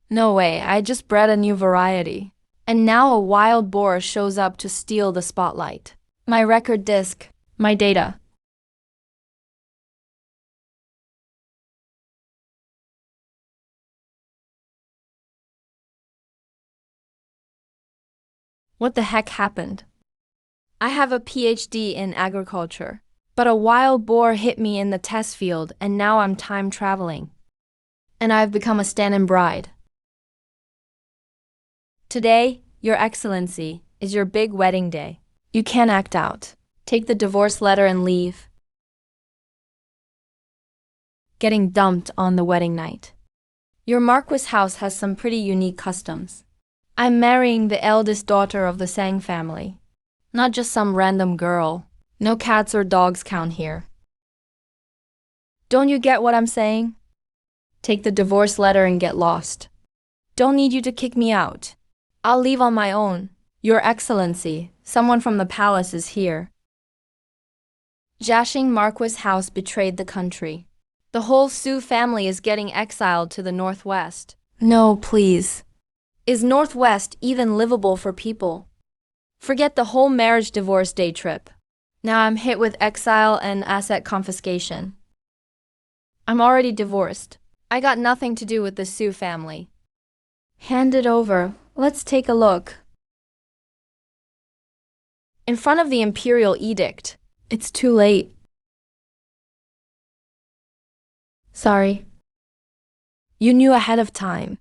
No way, I just bred a new variety. And now a wild boar shows up to steal the spotlight. My record disc, my data. What the heck happened? I have a PhD in agriculture, but a wild boar hit me in the test field and now I'm time traveling. And I've become a stand-in bride. Today, Your Excellency, is your big wedding day. You can't act out. Take the divorce letter and leave. Getting dumped on the wedding night. Your Marquis house has some pretty unique customs. I'm marrying the eldest daughter of the Sang family. Not just some random girl. No cats or dogs count here. Don't you get what I'm saying? Take the divorce letter and get lost. Don't need you to kick me out. I'll leave on my own. Your Excellency, someone from the palace is here. Jiaxing Marquis house betrayed the country. The whole Su family is getting exiled to the northwest. No, please. Is northwest even livable for people? Forget the whole marriage divorce day trip. Now I'm hit with exile and asset confiscation. I'm already divorced. I got nothing to do with the Su family. Hand it over. Let's take a look. In front of the imperial edict. It's too late. Sorry. You knew ahead of time.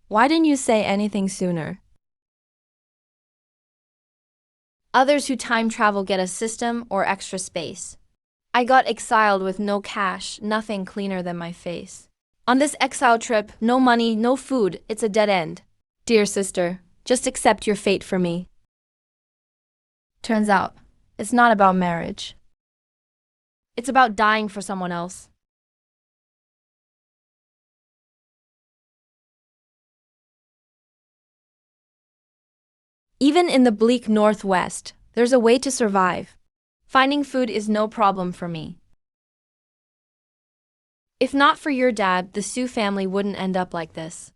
Why didn't you say anything sooner? Others who time travel get a system or extra space. I got exiled with no cash, nothing cleaner than my face. On this exile trip, no money, no food, it's a dead end. Dear sister, just accept your fate for me. Turns out, it's not about marriage. It's about dying for someone else. Even in the bleak northwest, there's a way to survive. Finding food is no problem for me. If not for your dad, the Su family wouldn't end up like this.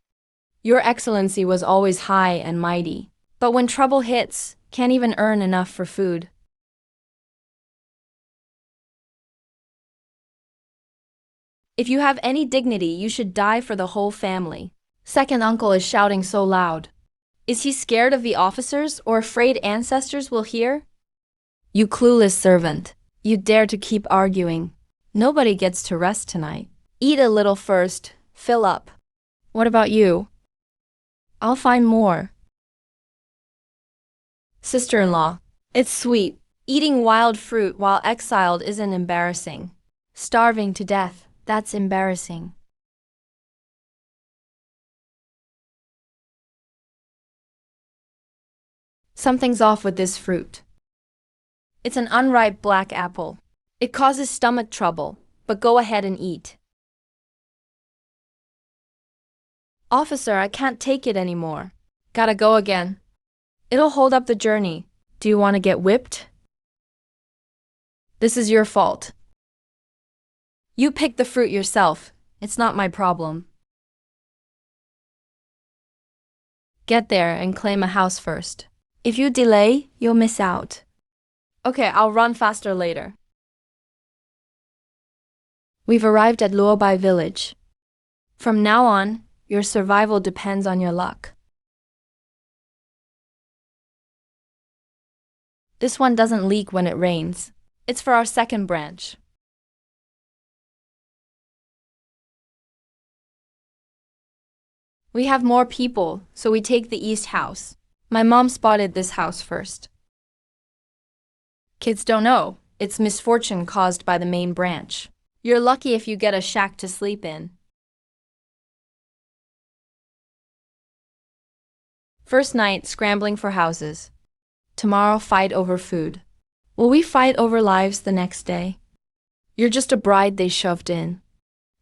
Your Excellency was always high and mighty, but when trouble hits, can't even earn enough for food. If you have any dignity, you should die for the whole family. Second uncle is shouting so loud. Is he scared of the officers or afraid ancestors will hear? You clueless servant. You dare to keep arguing. Nobody gets to rest tonight. Eat a little first. Fill up. What about you? I'll find more. Sister-in-law. It's sweet. Eating wild fruit while exiled isn't embarrassing. Starving to death, that's embarrassing. Something's off with this fruit. It's an unripe black apple. It causes stomach trouble, but go ahead and eat. Officer, I can't take it anymore. Gotta go again. It'll hold up the journey. Do you want to get whipped? This is your fault. You picked the fruit yourself. It's not my problem. Get there and claim a house first. If you delay, you'll miss out. Okay, I'll run faster later. We've arrived at Luobai village. From now on, your survival depends on your luck. This one doesn't leak when it rains. It's for our second branch. We have more people, so we take the east house. My mom spotted this house first. Kids don't know. It's misfortune caused by the main branch. You're lucky if you get a shack to sleep in. First night, scrambling for houses. Tomorrow, fight over food. Will we fight over lives the next day? You're just a bride they shoved in.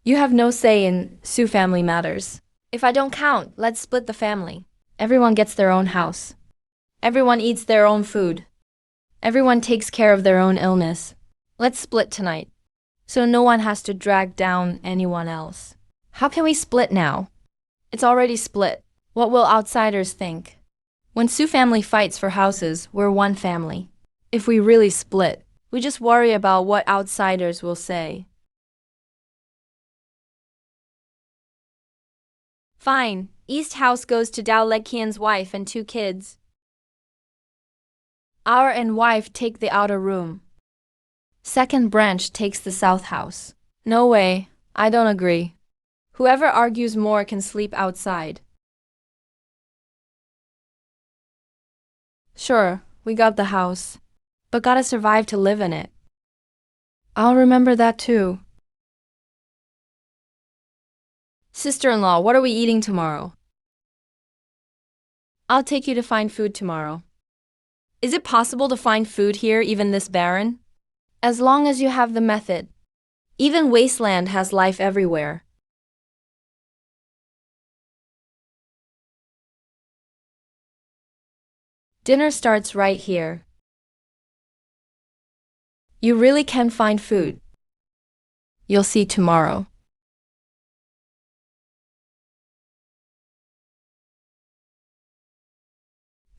You have no say in Su family matters. If I don't count, let's split the family. Everyone gets their own house. Everyone eats their own food. Everyone takes care of their own illness. Let's split tonight, so no one has to drag down anyone else. How can we split now? It's already split. What will outsiders think? When Sue family fights for houses, we're one family. If we really split, we just worry about what outsiders will say. Fine. East house goes to Dao Legkian's wife and 2 kids. Our and wife take the outer room. Second branch takes the south house. No way. I don't agree. Whoever argues more can sleep outside. Sure, we got the house, but gotta survive to live in it. I'll remember that too. Sister-in-law, what are we eating tomorrow? I'll take you to find food tomorrow. Is it possible to find food here, even this barren? As long as you have the method. Even wasteland has life everywhere. Dinner starts right here. You really can find food. You'll see tomorrow.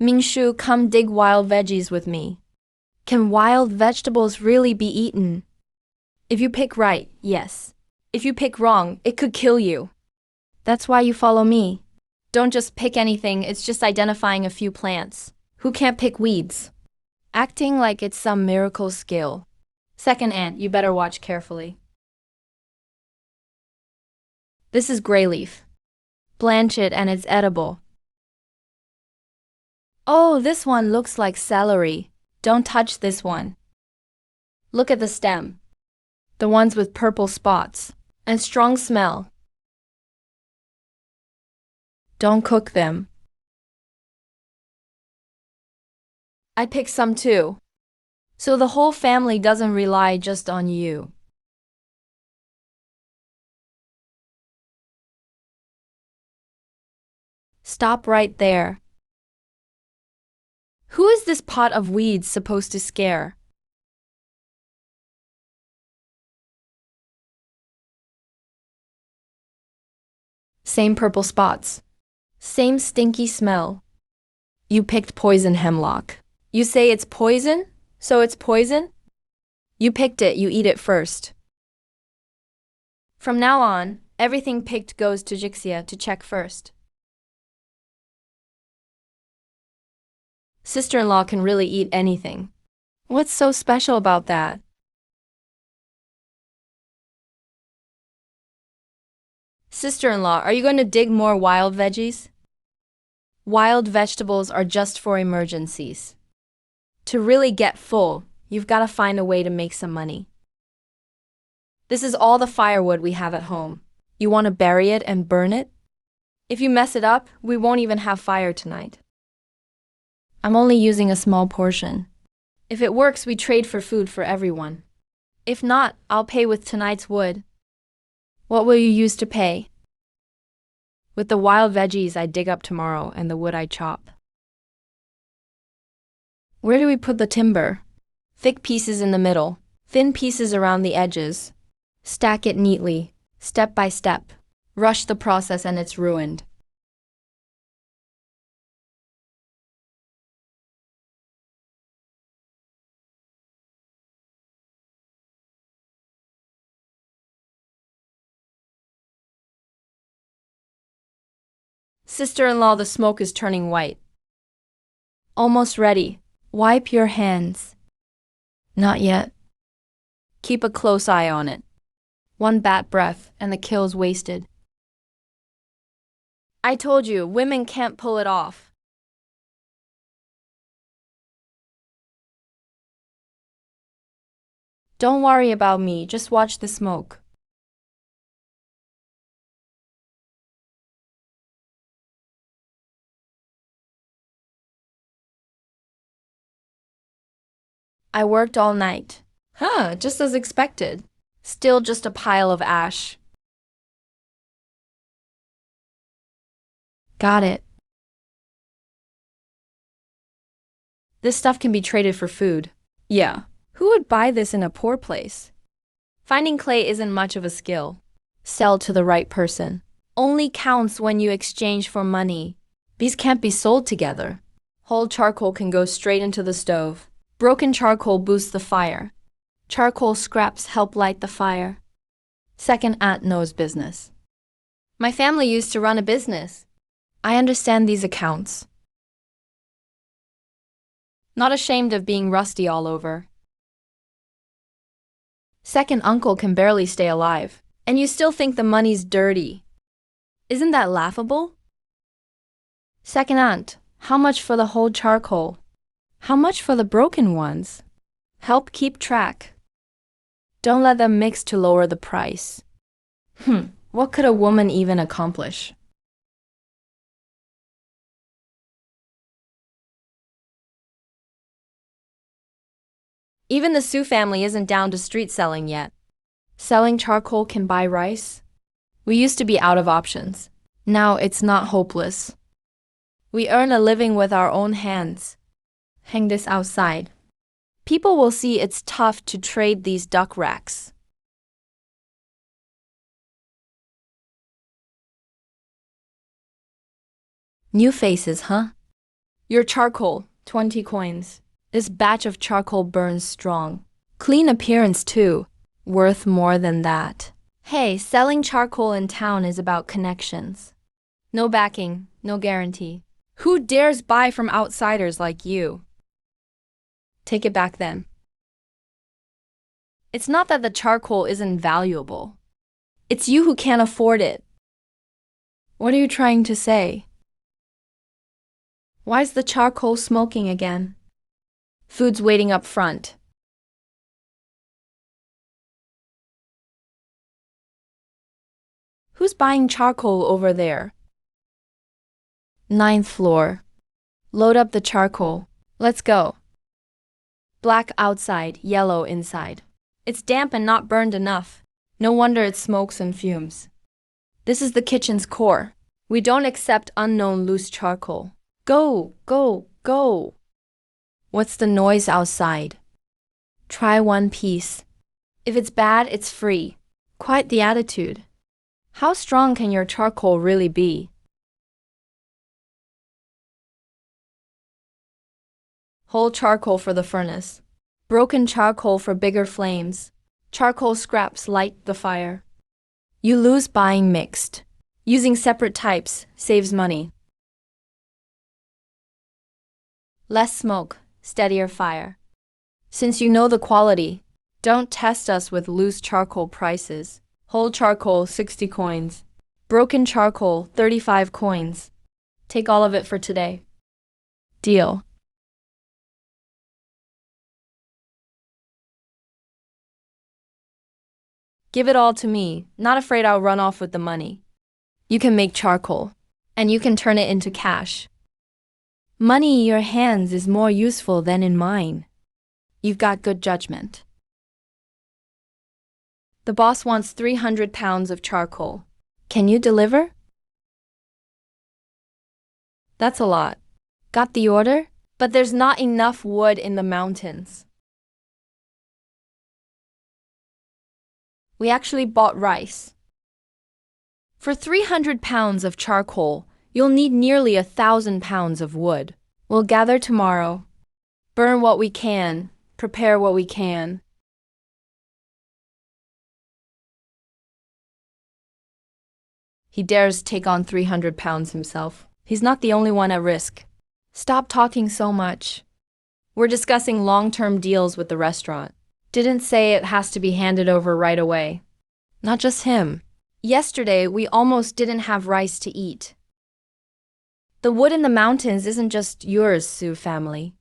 Mingshu, come dig wild veggies with me. Can wild vegetables really be eaten? If you pick right, yes. If you pick wrong, it could kill you. That's why you follow me. Don't just pick anything, it's just identifying a few plants. Who can't pick weeds? Acting like it's some miracle skill. Second ant, you better watch carefully. This is gray leaf. Blanch it and it's edible. Oh, this one looks like celery. Don't touch this one. Look at the stem. The ones with purple spots and strong smell. Don't cook them. I picked some too. So the whole family doesn't rely just on you. Stop right there. Who is this pot of weeds supposed to scare? Same purple spots. Same stinky smell. You picked poison hemlock. You say it's poison? So it's poison? You picked it, you eat it first. From now on, everything picked goes to Jixia to check first. Sister-in-law can really eat anything. What's so special about that? Sister-in-law, are you going to dig more wild veggies? Wild vegetables are just for emergencies. To really get full, you've got to find a way to make some money. This is all the firewood we have at home. You want to bury it and burn it? If you mess it up, we won't even have fire tonight. I'm only using a small portion. If it works, we trade for food for everyone. If not, I'll pay with tonight's wood. What will you use to pay? With the wild veggies I dig up tomorrow and the wood I chop. Where do we put the timber? Thick pieces in the middle, thin pieces around the edges. Stack it neatly, step by step. Rush the process and it's ruined. Sister-in-law, the smoke is turning white. Almost ready. Wipe your hands. Not yet. Keep a close eye on it. One bad breath and the kill's wasted. I told you, women can't pull it off. Don't worry about me, just watch the smoke. I worked all night. Just as expected. Still just a pile of ash. Got it. This stuff can be traded for food. Yeah. Who would buy this in a poor place? Finding clay isn't much of a skill. Sell to the right person. only counts when you exchange for money. These can't be sold together. Whole charcoal can go straight into the stove. Broken charcoal boosts the fire. Charcoal scraps help light the fire. Second aunt knows business. My family used to run a business. I understand these accounts. Not ashamed of being rusty all over. Second uncle can barely stay alive, and you still think the money's dirty. Isn't that laughable? Second aunt, how much for the whole charcoal? How much for the broken ones? Help keep track. Don't let them mix to lower the price. What could a woman even accomplish? Even the Sioux family isn't down to street selling yet. Selling charcoal can buy rice? We used to be out of options. Now it's not hopeless. We earn a living with our own hands. Hang this outside. People will see it's tough to trade these duck racks. New faces, huh? Your charcoal, 20 coins. This batch of charcoal burns strong. Clean appearance too. Worth more than that. Hey, selling charcoal in town is about connections. No backing, no guarantee. Who dares buy from outsiders like you? Take it back then. It's not that the charcoal isn't valuable. It's you who can't afford it. What are you trying to say? Why's the charcoal smoking again? Food's waiting up front. Who's buying charcoal over there? 9th floor. Load up the charcoal. Let's go. Black outside, yellow inside. It's damp and not burned enough. No wonder it smokes and fumes. This is the kitchen's core. We don't accept unknown loose charcoal. Go, go, go. What's the noise outside? Try one piece. If it's bad, it's free. Quite the attitude. How strong can your charcoal really be? Whole charcoal for the furnace. Broken charcoal for bigger flames. Charcoal scraps light the fire. You lose buying mixed. Using separate types saves money. Less smoke, steadier fire. Since you know the quality, don't test us with loose charcoal prices. Whole charcoal, 60 coins. Broken charcoal, 35 coins. Take all of it for today. Deal. Give it all to me, not afraid I'll run off with the money. You can make charcoal, and you can turn it into cash. Money in your hands is more useful than in mine. You've got good judgment. The boss wants 300 pounds of charcoal. Can you deliver? That's a lot. Got the order? But there's not enough wood in the mountains. We actually bought rice. For 300 pounds of charcoal, you'll need nearly 1,000 pounds of wood. We'll gather tomorrow. Burn what we can. Prepare what we can. He dares take on 300 pounds himself. He's not the only one at risk. Stop talking so much. We're discussing long-term deals with the restaurant. Didn't say it has to be handed over right away. Not just him. Yesterday, we almost didn't have rice to eat. The wood in the mountains isn't just yours, Sioux family.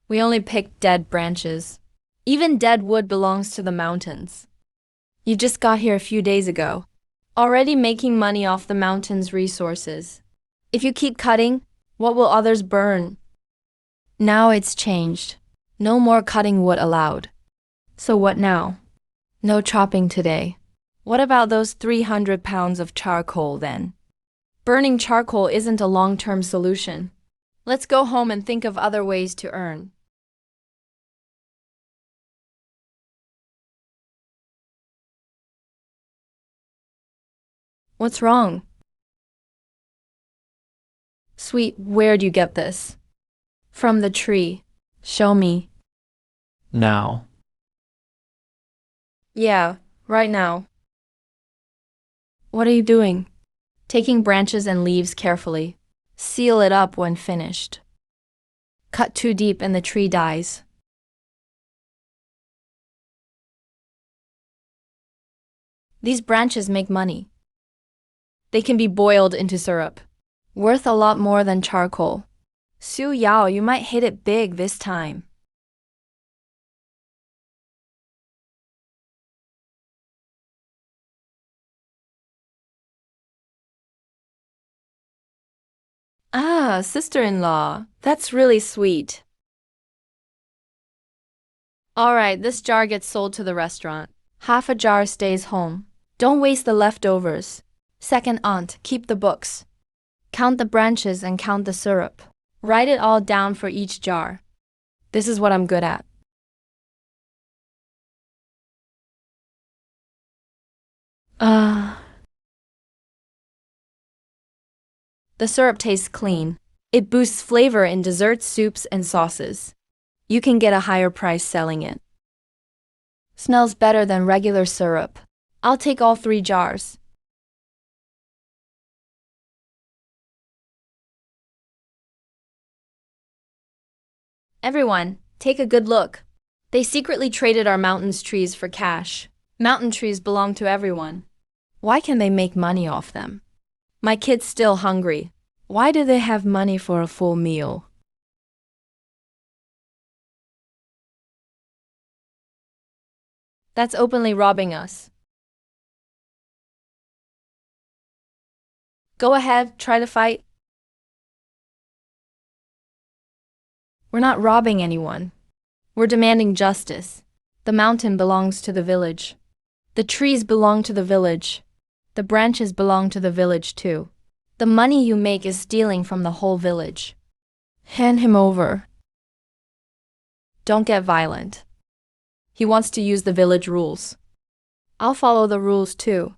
We only picked dead branches. Even dead wood belongs to the mountains. You just got here a few days ago. Already making money off the mountain's resources. If you keep cutting, what will others burn? Now it's changed. No more cutting wood allowed. So what now? No chopping today. What about those 300 pounds of charcoal then? Burning charcoal isn't a long-term solution. Let's go home and think of other ways to earn. What's wrong? Sweet, where'd you get this? From the tree. Show me. Now. Yeah, right now. What are you doing? Taking branches and leaves carefully. Seal it up when finished. Cut too deep and the tree dies. These branches make money. They can be boiled into syrup. Worth a lot more than charcoal. Su Yao, you might hit it big this time. Ah, sister-in-law. That's really sweet. All right, this jar gets sold to the restaurant. Half a jar stays home. Don't waste the leftovers. Second aunt, keep the books. Count the branches and count the syrup. Write it all down for each jar. This is what I'm good at. The syrup tastes clean. It boosts flavor in desserts, soups, and sauces. You can get a higher price selling it. Smells better than regular syrup. I'll take all 3 jars. Everyone, take a good look. They secretly traded our mountains trees for cash. Mountain trees belong to everyone. Why can they make money off them? My kid's still hungry. Why do they have money for a full meal? That's openly robbing us. Go ahead, try to fight. We're not robbing anyone. We're demanding justice. The mountain belongs to the village. The trees belong to the village. The branches belong to the village too. The money you make is stealing from the whole village. Hand him over. Don't get violent. He wants to use the village rules. I'll follow the rules too.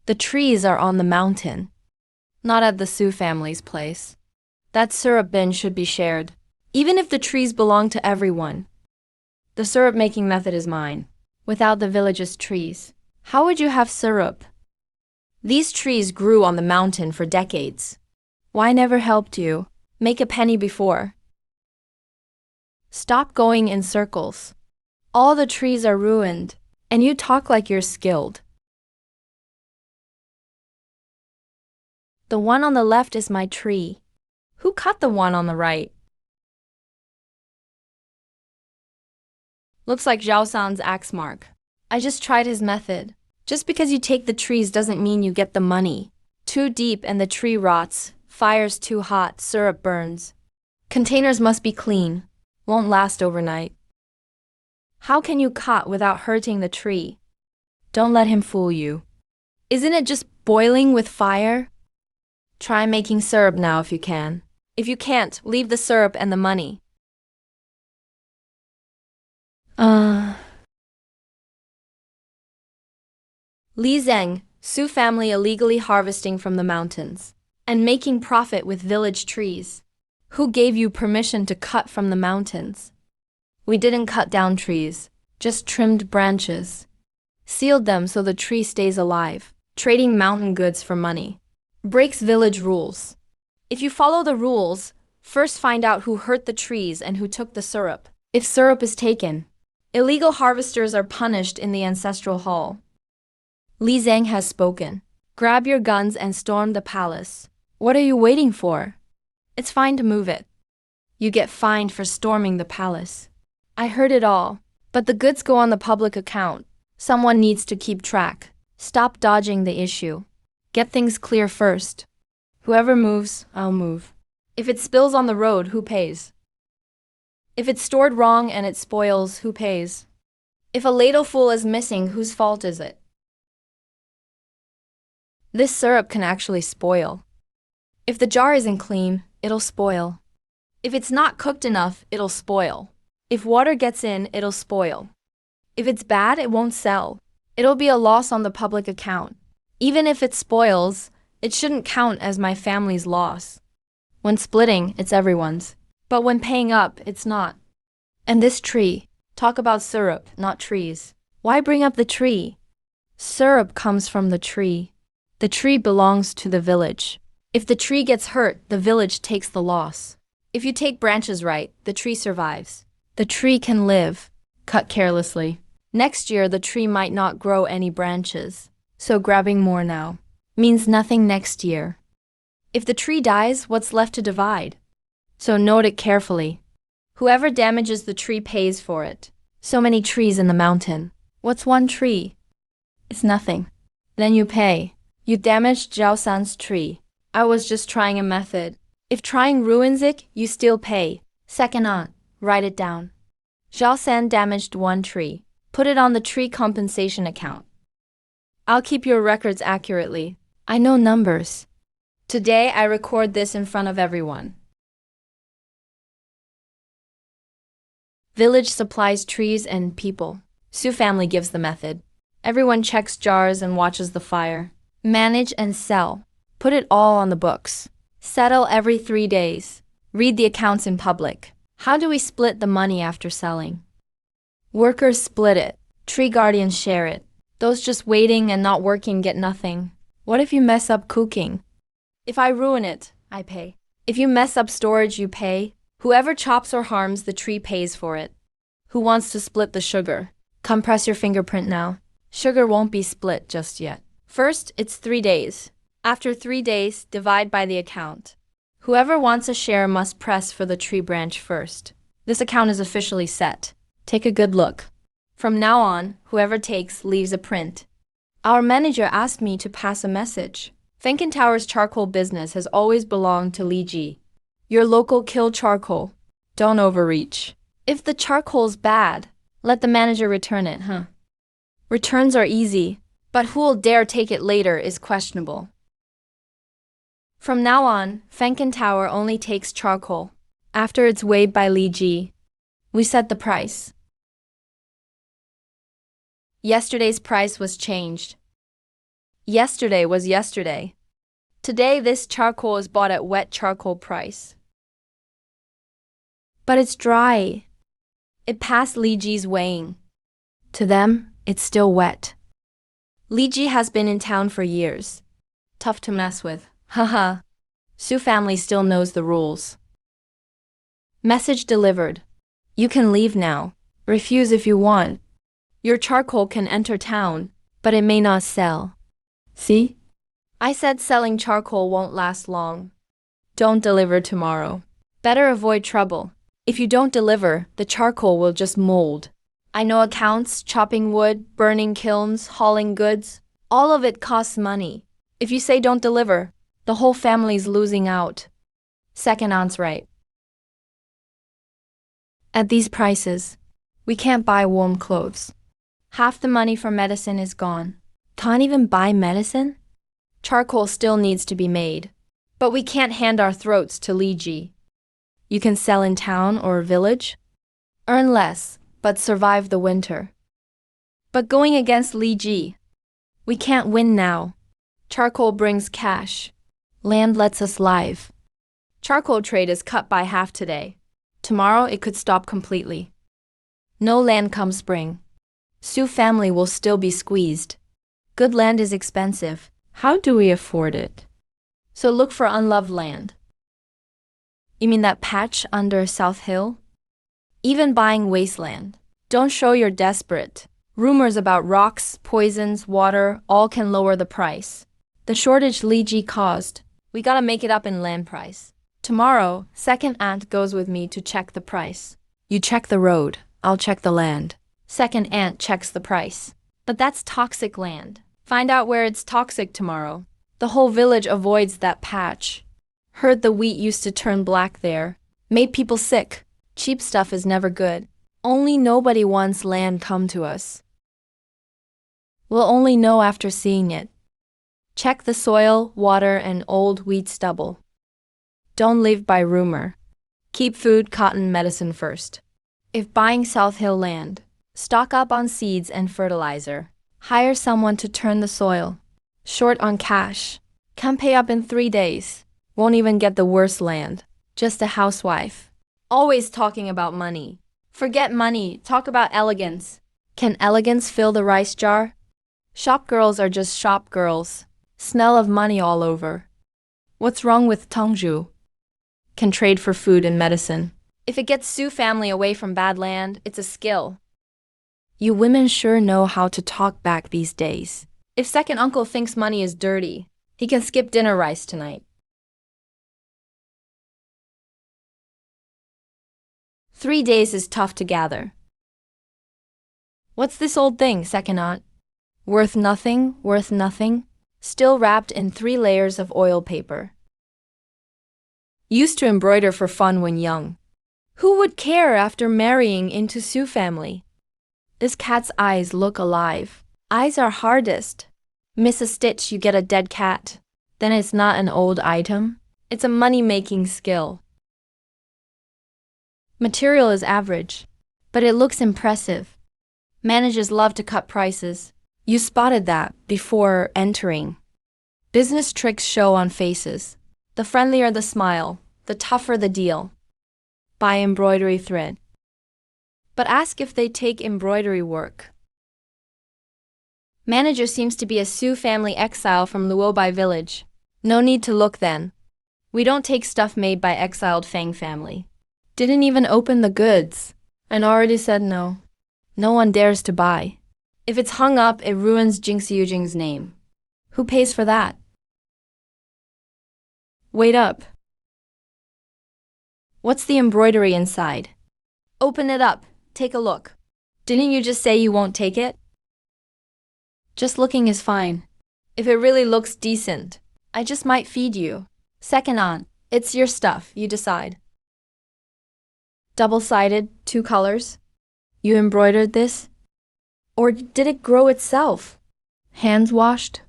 The trees are on the mountain, not at the Su family's place. That syrup bin should be shared, even if the trees belong to everyone. The syrup making method is mine. Without the village's trees, how would you have syrup? These trees grew on the mountain for decades. Why never helped you? Make a penny before. Stop going in circles. All the trees are ruined, and you talk like you're skilled. The one on the left is my tree. Who cut the one on the right? Looks like Zhao San's axe mark. I just tried his method. Just because you take the trees doesn't mean you get the money. Too deep and the tree rots. Fire's too hot, syrup burns. Containers must be clean. Won't last overnight. How can you cut without hurting the tree? Don't let him fool you. Isn't it just boiling with fire? Try making syrup now if you can. If you can't, leave the syrup and the money. Li Zeng, Su family illegally harvesting from the mountains and making profit with village trees. Who gave you permission to cut from the mountains? We didn't cut down trees, just trimmed branches. Sealed them so the tree stays alive, trading mountain goods for money. Breaks village rules. If you follow the rules, first find out who hurt the trees and who took the syrup. If syrup is taken, illegal harvesters are punished in the ancestral hall. Li Zeng has spoken. Grab your guns and storm the palace. What are you waiting for? It's fine to move it. You get fined for storming the palace. I heard it all, but the goods go on the public account. Someone needs to keep track. Stop dodging the issue. Get things clear first. Whoever moves, I'll move. If it spills on the road, who pays? If it's stored wrong and it spoils, who pays? If a ladleful is missing, whose fault is it? This syrup can actually spoil. If the jar isn't clean, it'll spoil. If it's not cooked enough, it'll spoil. If water gets in, it'll spoil. If it's bad, it won't sell. It'll be a loss on the public account. Even if it spoils, it shouldn't count as my family's loss. When splitting, it's everyone's. But when paying up, it's not. And this tree. Talk about syrup, not trees. Why bring up the tree? Syrup comes from the tree. The tree belongs to the village. If the tree gets hurt, the village takes the loss. If you take branches right, the tree survives. The tree can live. Cut carelessly. Next year, the tree might not grow any branches. So grabbing more now means nothing next year. If the tree dies, what's left to divide? So note it carefully. Whoever damages the tree pays for it. So many trees in the mountain. What's one tree? It's nothing. Then you pay. You damaged Zhao San's tree. I was just trying a method. If trying ruins it, you still pay. Second aunt, write it down. Zhao San damaged one tree. Put it on the tree compensation account. I'll keep your records accurately. I know numbers. Today I record this in front of everyone. Village supplies trees and people. Su family gives the method. Everyone checks jars and watches the fire. Manage and sell. Put it all on the books. Settle every 3 days. Read the accounts in public. How do we split the money after selling? Workers split it. Tree guardians share it. Those just waiting and not working get nothing. What if you mess up cooking? If I ruin it, I pay. If you mess up storage, you pay. Whoever chops or harms the tree pays for it. Who wants to split the sugar? Come press your fingerprint now. Sugar won't be split just yet. First, it's 3 days. After 3 days, divide by the account. Whoever wants a share must press for the tree branch first. This account is officially set. Take a good look. From now on, whoever takes leaves a print. Our manager asked me to pass a message. Fenken Tower's charcoal business has always belonged to Li Ji. Your local kill charcoal. Don't overreach. If the charcoal's bad, let the manager return it, huh? Returns are easy, but who'll dare take it later is questionable. From now on, Fenken Tower only takes charcoal. After it's weighed by Li Ji, we set the price. Yesterday's price was changed. Yesterday was yesterday. Today this charcoal is bought at wet charcoal price. But it's dry. It passed Li Ji's weighing. To them, it's still wet. Li Ji has been in town for years. Tough to mess with. Haha. Su family still knows the rules. Message delivered. You can leave now. Refuse if you want. Your charcoal can enter town, but it may not sell. See? I said selling charcoal won't last long. Don't deliver tomorrow. Better avoid trouble. If you don't deliver, the charcoal will just mold. I know accounts, chopping wood, burning kilns, hauling goods. All of it costs money. If you say don't deliver, the whole family's losing out. Second aunt's right. At these prices, we can't buy warm clothes. Half the money for medicine is gone. Can't even buy medicine? Charcoal still needs to be made. But we can't hand our throats to Li Ji. You can sell in town or village. Earn less, but survive the winter. But going against Li Ji, we can't win now. Charcoal brings cash. Land lets us live. Charcoal trade is cut by half today. Tomorrow it could stop completely. No land come spring. Su family will still be squeezed. Good land is expensive. How do we afford it? So look for unloved land. You mean that patch under South Hill? Even buying wasteland. Don't show you're desperate. Rumors about rocks, poisons, water, all can lower the price. The shortage Li Ji caused. We gotta make it up in land price. Tomorrow, second aunt goes with me to check the price. You check the road, I'll check the land. Second aunt checks the price. But that's toxic land. Find out where it's toxic tomorrow. The whole village avoids that patch. Heard the wheat used to turn black there. Made people sick. Cheap stuff is never good. Only nobody wants land come to us. We'll only know after seeing it. Check the soil, water, and old wheat stubble. Don't live by rumor. Keep food, cotton, medicine first. If buying South Hill land, Stock up on seeds and fertilizer. Hire someone to turn the soil. Short on cash. Can pay up in 3 days. Won't even get the worst land. Just a housewife. Always talking about money. Forget money, talk about elegance. Can elegance fill the rice jar? Shop girls are just shop girls. Smell of money all over. What's wrong with Tongju? Can trade for food and medicine. If it gets Sioux family away from bad land, it's a skill. You women sure know how to talk back these days. If second uncle thinks money is dirty, he can skip dinner rice tonight. 3 days is tough to gather. What's this old thing, second aunt? Worth nothing, worth nothing. Still wrapped in 3 layers of oil paper. Used to embroider for fun when young. Who would care after marrying into Sioux family? This cat's eyes look alive. Eyes are hardest. Miss a stitch, you get a dead cat. Then it's not an old item. It's a money-making skill. Material is average, but it looks impressive. Managers love to cut prices. You spotted that before entering. Business tricks show on faces. The friendlier the smile, the tougher the deal. Buy embroidery thread. But ask if they take embroidery work. Manager seems to be a Sioux family exile from Luobai village. No need to look then. We don't take stuff made by exiled Fang family. Didn't even open the goods, and already said no. No one dares to buy. If it's hung up, it ruins Jingxiujing's name. Who pays for that? Wait up. What's the embroidery inside? Open it up. Take a look. Didn't you just say you won't take it? Just looking is fine. If it really looks decent, I just might feed you. Second aunt, it's your stuff, you decide. Double-sided, 2 colors? You embroidered this? Or did it grow itself? Hands washed?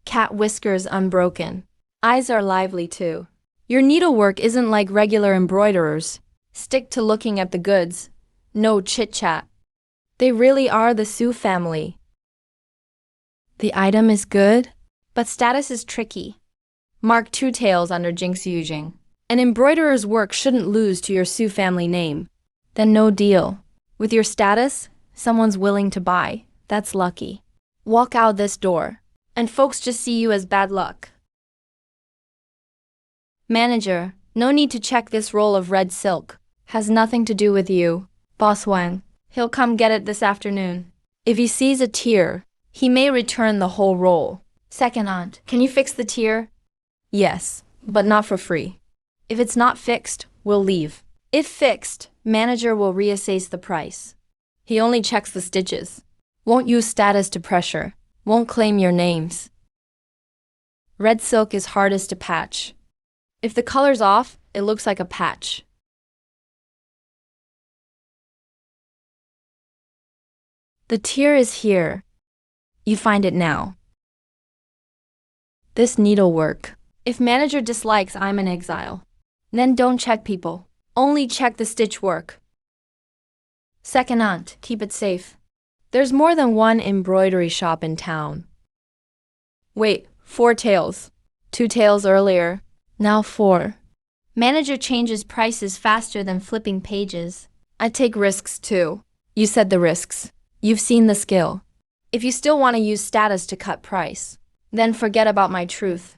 Cat whiskers unbroken. Eyes are lively too. Your needlework isn't like regular embroiderers. Stick to looking at the goods. No chit-chat. They really are the Sioux family. The item is good, but status is tricky. Mark 2 tails under Jingxiujing. An embroiderer's work shouldn't lose to your Sioux family name. Then no deal. With your status, someone's willing to buy. That's lucky. Walk out this door, and folks just see you as bad luck. Manager, no need to check this roll of red silk. Has nothing to do with you. Boss Wang, he'll come get it this afternoon. If he sees a tear, he may return the whole roll. Second aunt, can you fix the tear? Yes, but not for free. If it's not fixed, we'll leave. If fixed, manager will reassess the price. He only checks the stitches. Won't use status to pressure. Won't claim your names. Red silk is hardest to patch. If the color's off, it looks like a patch. The tear is here. You find it now. This needlework. If manager dislikes I'm in exile, then don't check people. Only check the stitch work. Second aunt, keep it safe. There's more than one embroidery shop in town. Wait, 4 tails. 2 tails earlier, now 4. Manager changes prices faster than flipping pages. I take risks too. You said the risks. You've seen the skill. If you still want to use status to cut price, then forget about my truth.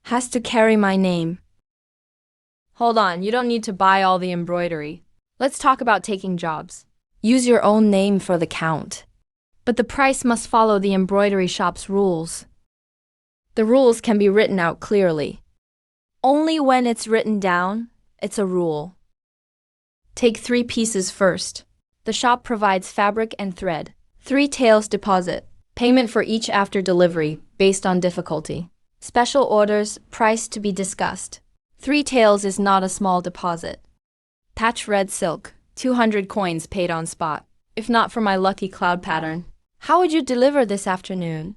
Has to carry my name. Hold on, you don't need to buy all the embroidery. Let's talk about taking jobs. Use your own name for the count. But the price must follow the embroidery shop's rules. The rules can be written out clearly. Only when it's written down, it's a rule. Take 3 pieces first. The shop provides fabric and thread. 3 tails deposit. Payment for each after delivery, based on difficulty. Special orders, price to be discussed. 3 tails is not a small deposit. Patch red silk, 200 coins paid on spot. If not for my lucky cloud pattern. How would you deliver this afternoon?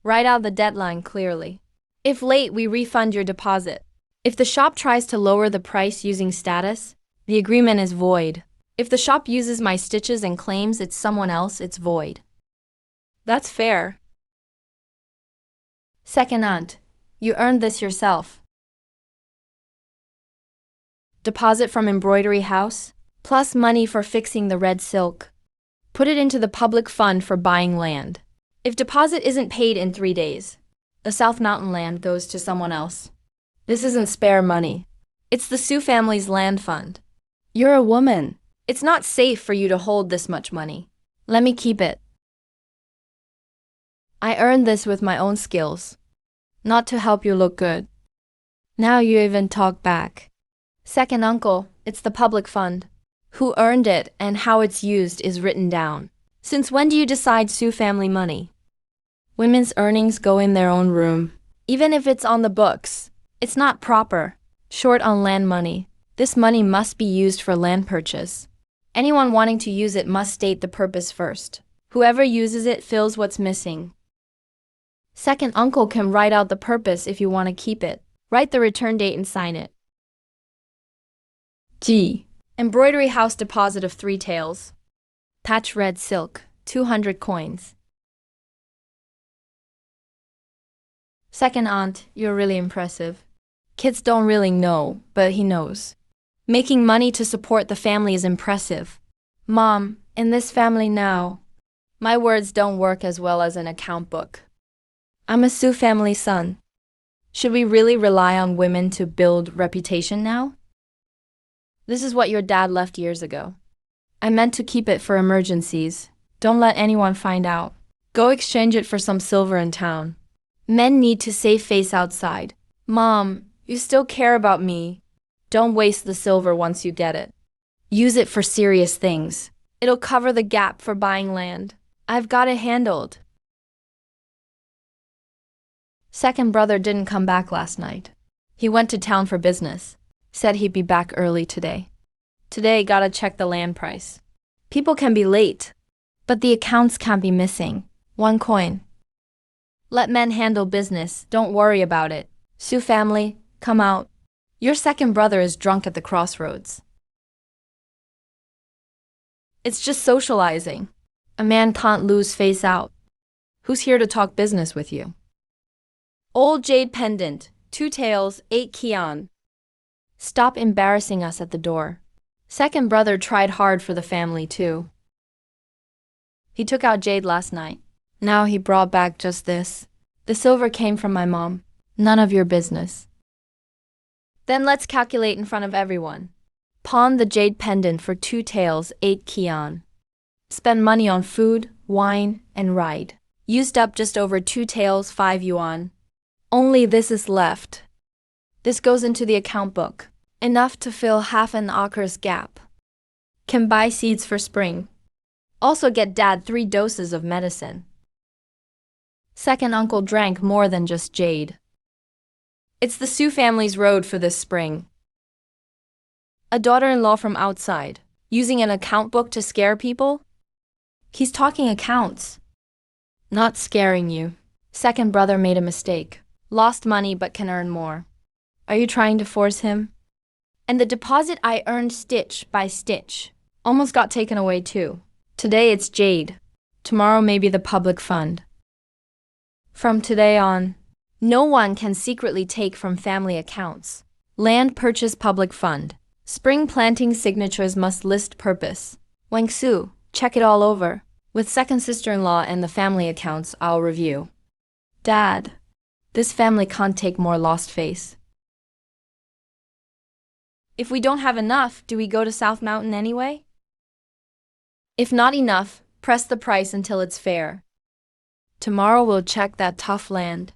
Write out the deadline clearly. If late, we refund your deposit. If the shop tries to lower the price using status, the agreement is void. If the shop uses my stitches and claims it's someone else, it's void. That's fair. Second aunt, you earned this yourself. Deposit from embroidery house, plus money for fixing the red silk. Put it into the public fund for buying land. If deposit isn't paid in 3 days, the South Mountain land goes to someone else. This isn't spare money. It's the Sioux family's land fund. You're a woman. It's not safe for you to hold this much money. Let me keep it. I earned this with my own skills, not to help you look good. Now you even talk back. Second uncle, it's the public fund. Who earned it and how it's used is written down. Since when do you decide Sioux family money? Women's earnings go in their own room. Even if it's on the books, it's not proper. Short on land money. This money must be used for land purchase. Anyone wanting to use it must state the purpose first. Whoever uses it fills what's missing. Second uncle can write out the purpose if you want to keep it. Write the return date and sign it. G. Embroidery house deposit of 3 tails. Patch red silk, 200 coins. Second aunt, you're really impressive. Kids don't really know, but he knows. Making money to support the family is impressive. Mom, in this family now, my words don't work as well as an account book. I'm a Sioux family son. Should we really rely on women to build reputation now? This is what your dad left years ago. I meant to keep it for emergencies. Don't let anyone find out. Go exchange it for some silver in town. Men need to save face outside. Mom, you still care about me. Don't waste the silver once you get it. Use it for serious things. It'll cover the gap for buying land. I've got it handled. Second brother didn't come back last night. He went to town for business. Said he'd be back early today. Today, gotta check the land price. People can be late, but the accounts can't be missing. 1 coin. Let men handle business, don't worry about it. Sioux family, come out. Your second brother is drunk at the crossroads. It's just socializing. A man can't lose face out. Who's here to talk business with you? Old jade pendant, 2 tails, 8 kian. Stop embarrassing us at the door. Second brother tried hard for the family too. He took out jade last night. Now he brought back just this. The silver came from my mom. None of your business. Then let's calculate in front of everyone. Pawn the jade pendant for 2 tails, 8 kian. Spend money on food, wine, and ride. Used up just over 2 tails, 5 yuan. Only this is left. This goes into the account book. Enough to fill half an acre's gap. Can buy seeds for spring. Also get dad 3 doses of medicine. Second uncle drank more than just jade. It's the Sioux family's road for this spring. A daughter-in-law from outside, using an account book to scare people? He's talking accounts. Not scaring you. Second brother made a mistake. Lost money but can earn more. Are you trying to force him? And the deposit I earned stitch by stitch almost got taken away too. Today it's jade. Tomorrow maybe the public fund. From today on, no one can secretly take from family accounts. Land purchase public fund. Spring planting signatures must list purpose. Wang Su, check it all over. With second sister-in-law and the family accounts, I'll review. Dad, this family can't take more lost face. If we don't have enough, do we go to South Mountain anyway? If not enough, press the price until it's fair. Tomorrow we'll check that tough land.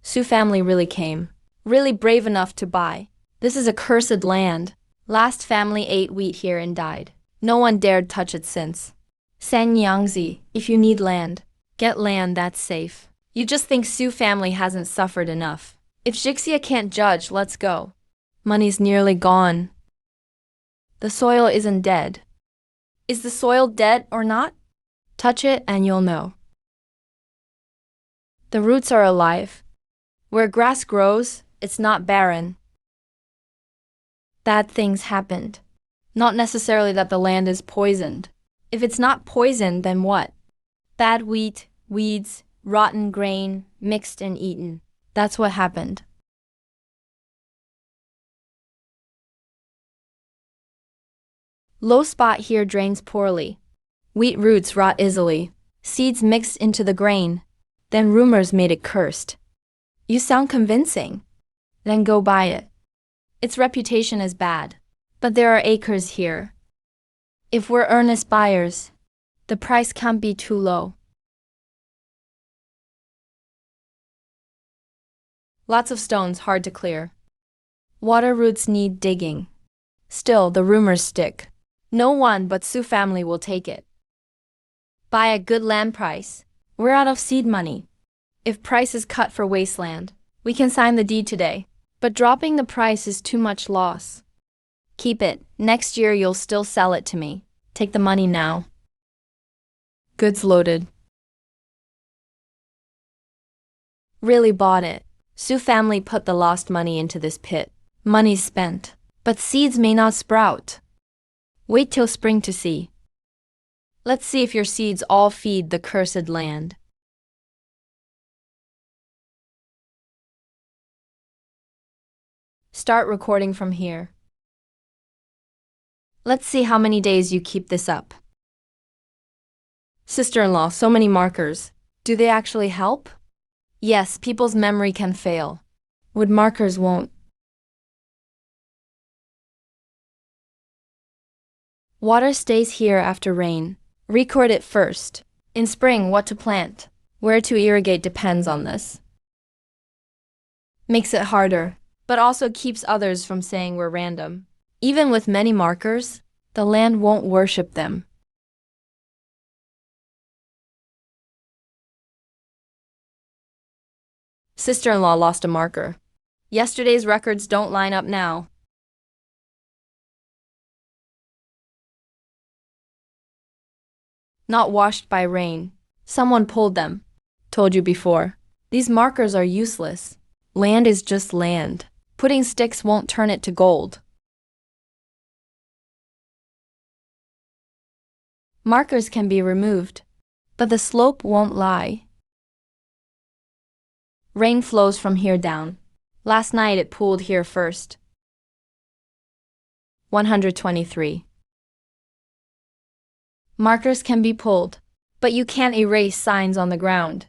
Sioux family really came. Really brave enough to buy. This is accursed land. Last family ate wheat here and died. No one dared touch it since. San Yangzi, if you need land, get land that's safe. You just think Sioux family hasn't suffered enough. If Jixia can't judge, let's go. Money's nearly gone. The soil isn't dead. Is the soil dead or not? Touch it and you'll know. The roots are alive. Where grass grows, it's not barren. Bad things happened. Not necessarily that the land is poisoned. If it's not poisoned, then what? Bad wheat, weeds, rotten grain, mixed and eaten. That's what happened. Low spot here drains poorly. Wheat roots rot easily. Seeds mixed into the grain. Then rumors made it cursed. You sound convincing. Then go buy it. Its reputation is bad. But there are acres here. If we're earnest buyers, the price can't be too low. Lots of stones hard to clear. Water roots need digging. Still, the rumors stick. No one but Sioux family will take it. Buy a good land price. We're out of seed money. If price is cut for wasteland, we can sign the deed today. But dropping the price is too much loss. Keep it. Next year you'll still sell it to me. Take the money now. Goods loaded. Really bought it. Sioux family put the lost money into this pit. Money spent. But seeds may not sprout. Wait till spring to see. Let's see if your seeds all feed the cursed land. Start recording from here. Let's see how many days you keep this up. Sister-in-law, so many markers. Do they actually help? Yes, people's memory can fail. Wood markers won't. Water stays here after rain. Record it first. In spring, what to plant, where to irrigate depends on this. Makes it harder, but also keeps others from saying we're random. Even with many markers, the land won't worship them. Sister-in-law lost a marker. Yesterday's records don't line up now. Not washed by rain. Someone pulled them. Told you before. These markers are useless. Land is just land. Putting sticks won't turn it to gold. Markers can be removed, but the slope won't lie. Rain flows from here down. Last night it pooled here first. 123. Markers can be pulled, but you can't erase signs on the ground.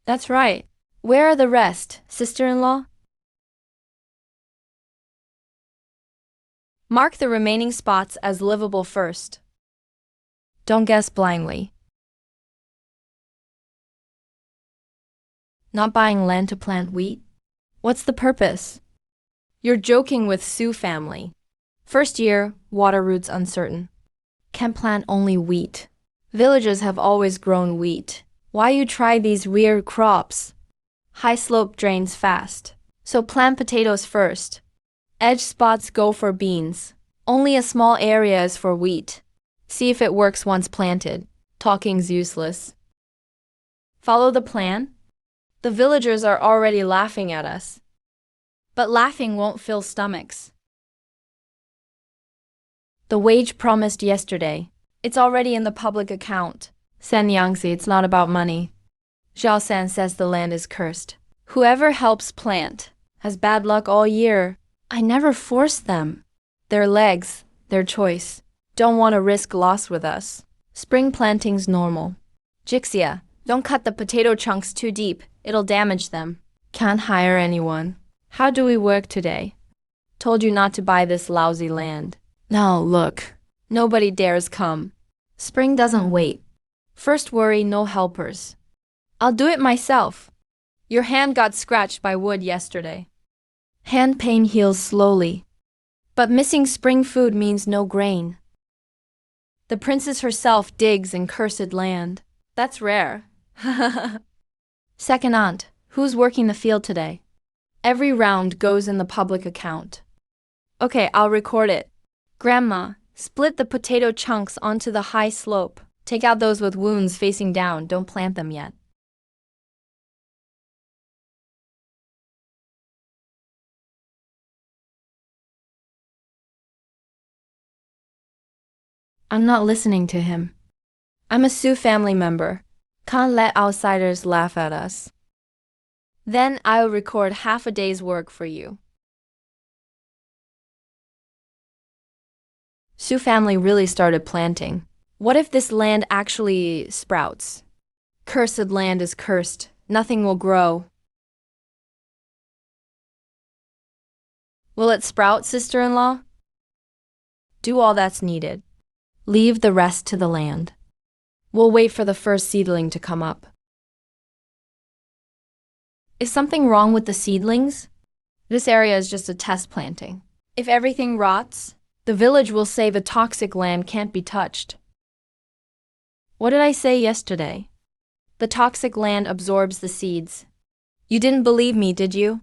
That's right. Where are the rest, sister-in-law? Mark the remaining spots as livable first. Don't guess blindly. Not buying land to plant wheat? What's the purpose? You're joking with Sioux family. First year, water roots uncertain. Can plant only wheat. Villages have always grown wheat. Why you try these weird crops? High slope drains fast. So plant potatoes first. Edge spots go for beans. Only a small area is for wheat. See if it works once planted. Talking's useless. Follow the plan? The villagers are already laughing at us. But laughing won't fill stomachs. The wage promised yesterday. It's already in the public account. San Yangtze, it's not about money. Zhao San says the land is cursed. Whoever helps plant has bad luck all year. I never force them. Their legs, their choice. Don't want to risk loss with us. Spring planting's normal. Jixia, don't cut the potato chunks too deep. It'll damage them. Can't hire anyone. How do we work today? Told you not to buy this lousy land. Now look. Nobody dares come. Spring doesn't wait. First worry, no helpers. I'll do it myself. Your hand got scratched by wood yesterday. Hand pain heals slowly. But missing spring food means no grain. The princess herself digs in cursed land. That's rare. Second aunt, who's working the field today? Every round goes in the public account. Okay, I'll record it. Grandma, split the potato chunks onto the high slope. Take out those with wounds facing down. Don't plant them yet. I'm not listening to him. I'm a Sioux family member. Can't let outsiders laugh at us. Then I'll record half a day's work for you. Sioux family really started planting. What if this land actually sprouts? Cursed land is cursed. Nothing will grow. Will it sprout, sister-in-law? Do all that's needed. Leave the rest to the land. We'll wait for the first seedling to come up. Is something wrong with the seedlings? This area is just a test planting. If everything rots, the village will say the toxic land can't be touched. What did I say yesterday? The toxic land absorbs the seeds. You didn't believe me, did you?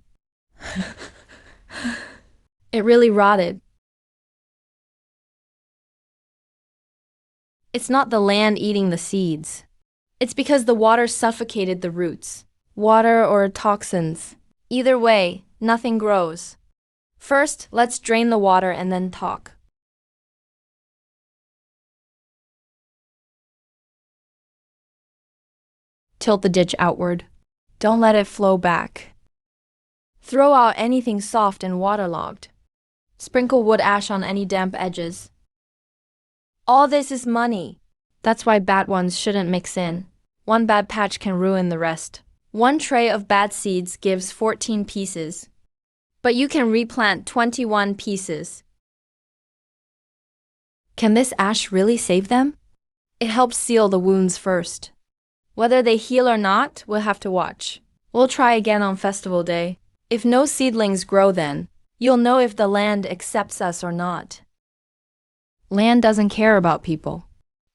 It really rotted. It's not the land eating the seeds. It's because the water suffocated the roots. Water or toxins. Either way, nothing grows. First, let's drain the water and then talk. Tilt the ditch outward. Don't let it flow back. Throw out anything soft and waterlogged. Sprinkle wood ash on any damp edges. All this is money. That's why bad ones shouldn't mix in. One bad patch can ruin the rest. One tray of bad seeds gives 14 pieces. But you can replant 21 pieces. Can this ash really save them? It helps seal the wounds first. Whether they heal or not, we'll have to watch. We'll try again on festival day. If no seedlings grow then, you'll know if the land accepts us or not. Land doesn't care about people.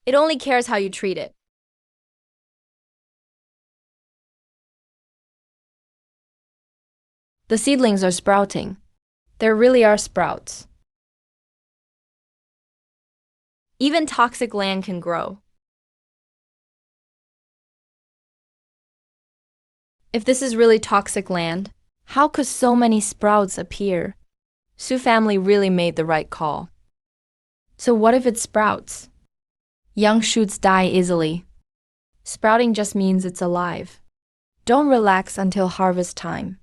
It only cares how you treat it. The seedlings are sprouting. There really are sprouts. Even toxic land can grow. If this is really toxic land, how could so many sprouts appear? Sioux family really made the right call. So what if it sprouts? Young shoots die easily. Sprouting just means it's alive. Don't relax until harvest time.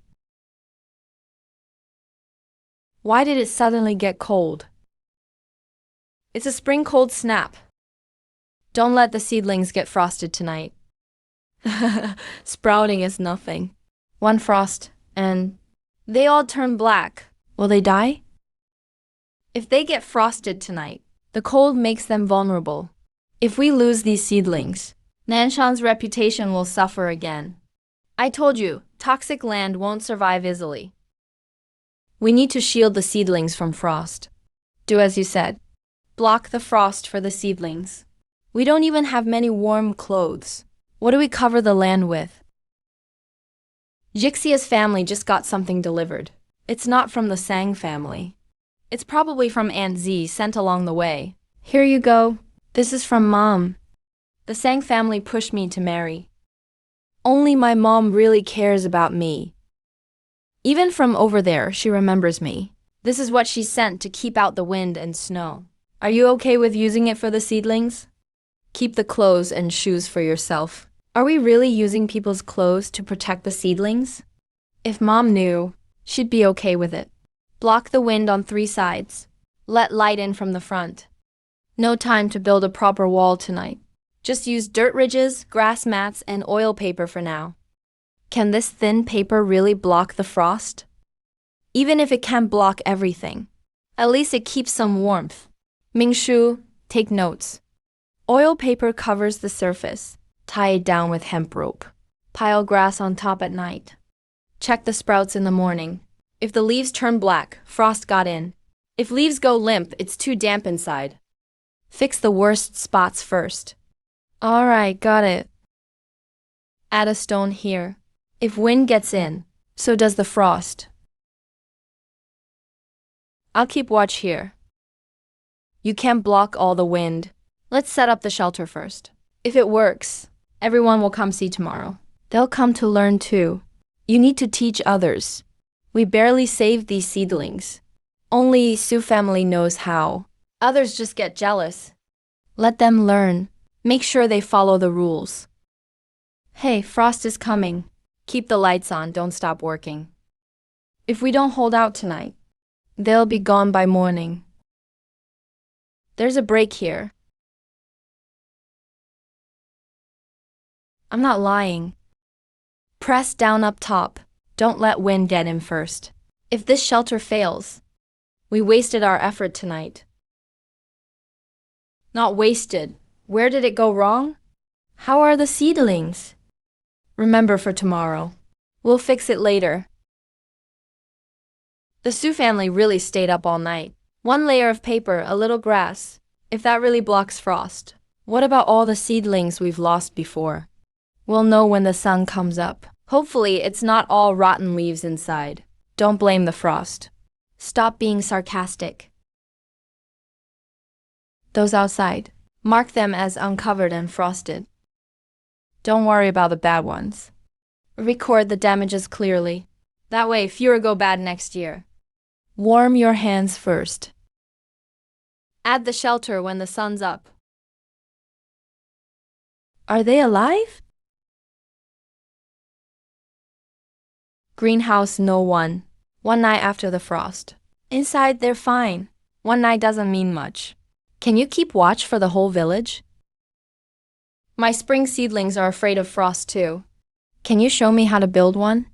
Why did it suddenly get cold? It's a spring cold snap. Don't let the seedlings get frosted tonight. Sprouting is nothing. One frost, and they all turn black. Will they die? If they get frosted tonight, the cold makes them vulnerable. If we lose these seedlings, Nanshan's reputation will suffer again. I told you, toxic land won't survive easily. We need to shield the seedlings from frost. Do as you said. Block the frost for the seedlings. We don't even have many warm clothes. What do we cover the land with? Jixia's family just got something delivered. It's not from the Sang family. It's probably from Aunt Z sent along the way. Here you go. This is from Mom. The Sang family pushed me to marry. Only my mom really cares about me. Even from over there, she remembers me. This is what she sent to keep out the wind and snow. Are you okay with using it for the seedlings? Keep the clothes and shoes for yourself. Are we really using people's clothes to protect the seedlings? If Mom knew, she'd be okay with it. Block the wind on 3 sides. Let light in from the front. No time to build a proper wall tonight. Just use dirt ridges, grass mats, and oil paper for now. Can this thin paper really block the frost? Even if it can't block everything, at least it keeps some warmth. Mingshu, take notes. Oil paper covers the surface. Tie it down with hemp rope. Pile grass on top at night. Check the sprouts in the morning. If the leaves turn black, frost got in. If leaves go limp, it's too damp inside. Fix the worst spots first. All right, got it. Add a stone here. If wind gets in, so does the frost. I'll keep watch here. You can't block all the wind. Let's set up the shelter first. If it works, everyone will come see tomorrow. They'll come to learn too. You need to teach others. We barely saved these seedlings. Only Sioux family knows how. Others just get jealous. Let them learn. Make sure they follow the rules. Hey, frost is coming. Keep the lights on, don't stop working. If we don't hold out tonight, they'll be gone by morning. There's a break here. I'm not lying. Press down up top. Don't let wind get in first. If this shelter fails, we wasted our effort tonight. Not wasted. Where did it go wrong? How are the seedlings? Remember for tomorrow. We'll fix it later. The Sioux family really stayed up all night. One layer of paper, a little grass. If that really blocks frost. What about all the seedlings we've lost before? We'll know when the sun comes up. Hopefully, it's not all rotten leaves inside. Don't blame the frost. Stop being sarcastic. Those outside, mark them as uncovered and frosted. Don't worry about the bad ones. Record the damages clearly. That way, fewer go bad next year. Warm your hands first. Add the shelter when the sun's up. Are they alive? Greenhouse No. 1. One night after the frost. Inside, they're fine. One night doesn't mean much. Can you keep watch for the whole village? My spring seedlings are afraid of frost too. Can you show me how to build one?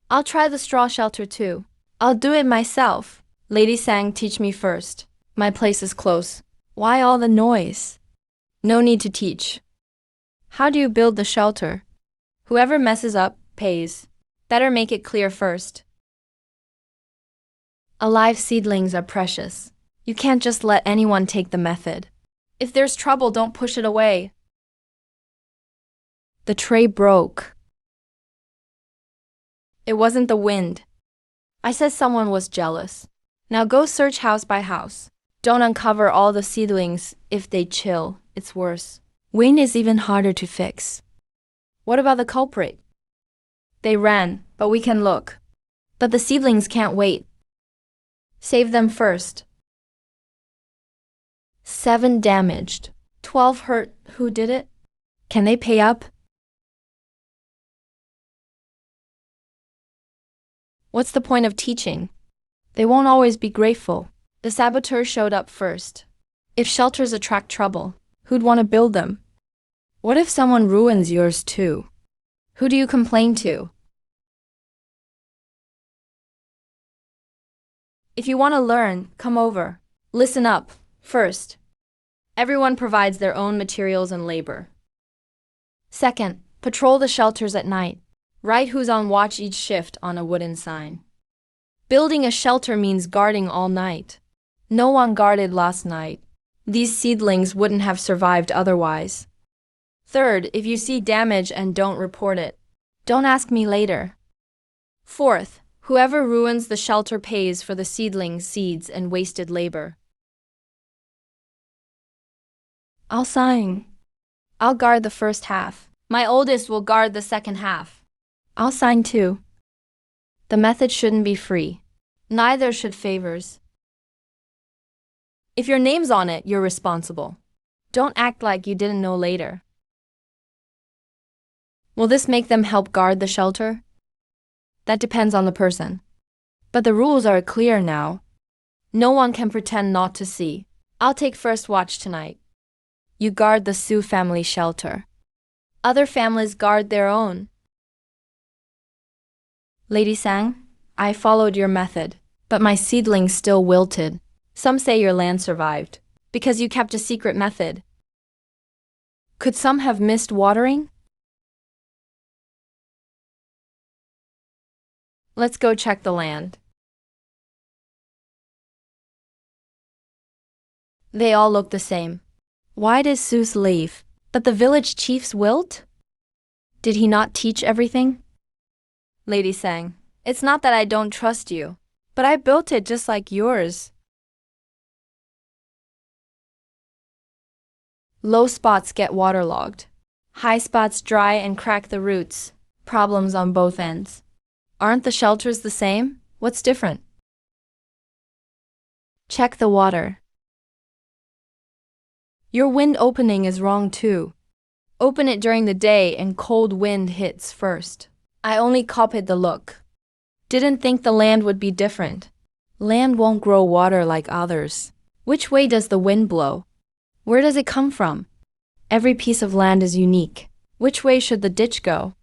I'll try the straw shelter too. I'll do it myself. Lady Sang, teach me first. My place is close. Why all the noise? No need to teach. How do you build the shelter? Whoever messes up pays. Better make it clear first. Alive seedlings are precious. You can't just let anyone take the method. If there's trouble, don't push it away. The tray broke. It wasn't the wind. I said someone was jealous. Now go search house by house. Don't uncover all the seedlings. If they chill, it's worse. Wind is even harder to fix. What about the culprit? They ran, but we can look. But the seedlings can't wait. Save them first. 7 damaged. 12 hurt. Who did it? Can they pay up? What's the point of teaching? They won't always be grateful. The saboteur showed up first. If shelters attract trouble, who'd want to build them? What if someone ruins yours too? Who do you complain to? If you want to learn, come over. Listen up. First, everyone provides their own materials and labor. Second, patrol the shelters at night. Write who's on watch each shift on a wooden sign. Building a shelter means guarding all night. No one guarded last night. These seedlings wouldn't have survived otherwise. Third, if you see damage and don't report it, don't ask me later. Fourth, whoever ruins the shelter pays for the seedlings, seeds, and wasted labor. I'll sign. I'll guard the first half. My oldest will guard the second half. I'll sign too. The method shouldn't be free. Neither should favors. If your name's on it, you're responsible. Don't act like you didn't know later. Will this make them help guard the shelter? That depends on the person. But the rules are clear now. No one can pretend not to see. I'll take first watch tonight. You guard the Sioux family shelter. Other families guard their own. Lady Sang, I followed your method, but my seedlings still wilted. Some say your land survived, because you kept a secret method. Could some have missed watering? Let's go check the land. They all look the same. Why did Seuss leave? But the village chief's wilt? Did he not teach everything? Lady Sang, it's not that I don't trust you, but I built it just like yours. Low spots get waterlogged. High spots dry and crack the roots. Problems on both ends. Aren't the shelters the same? What's different? Check the water. Your wind opening is wrong too. Open it during the day and cold wind hits first. I only copied the look. Didn't think the land would be different. Land won't grow water like others. Which way does the wind blow? Where does it come from? Every piece of land is unique. Which way should the ditch go?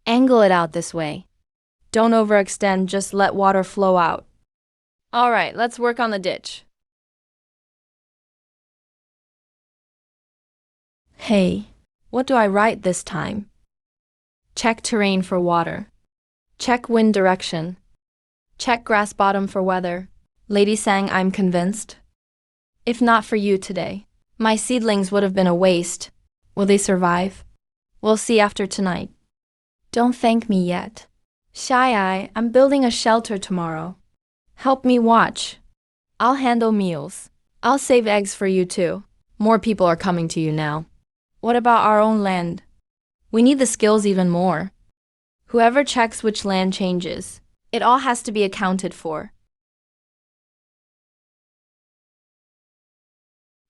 Angle it out this way. Don't overextend, just let water flow out. All right, let's work on the ditch. Hey, what do I write this time? Check terrain for water. Check wind direction. Check grass bottom for weather. Lady sang, I'm convinced. If not for you today, my seedlings would have been a waste. Will they survive? We'll see after tonight. Don't thank me yet. Shy Eye, I'm building a shelter tomorrow. Help me watch. I'll handle meals. I'll save eggs for you too. More people are coming to you now. What about our own land? We need the skills even more. Whoever checks which land changes, it all has to be accounted for.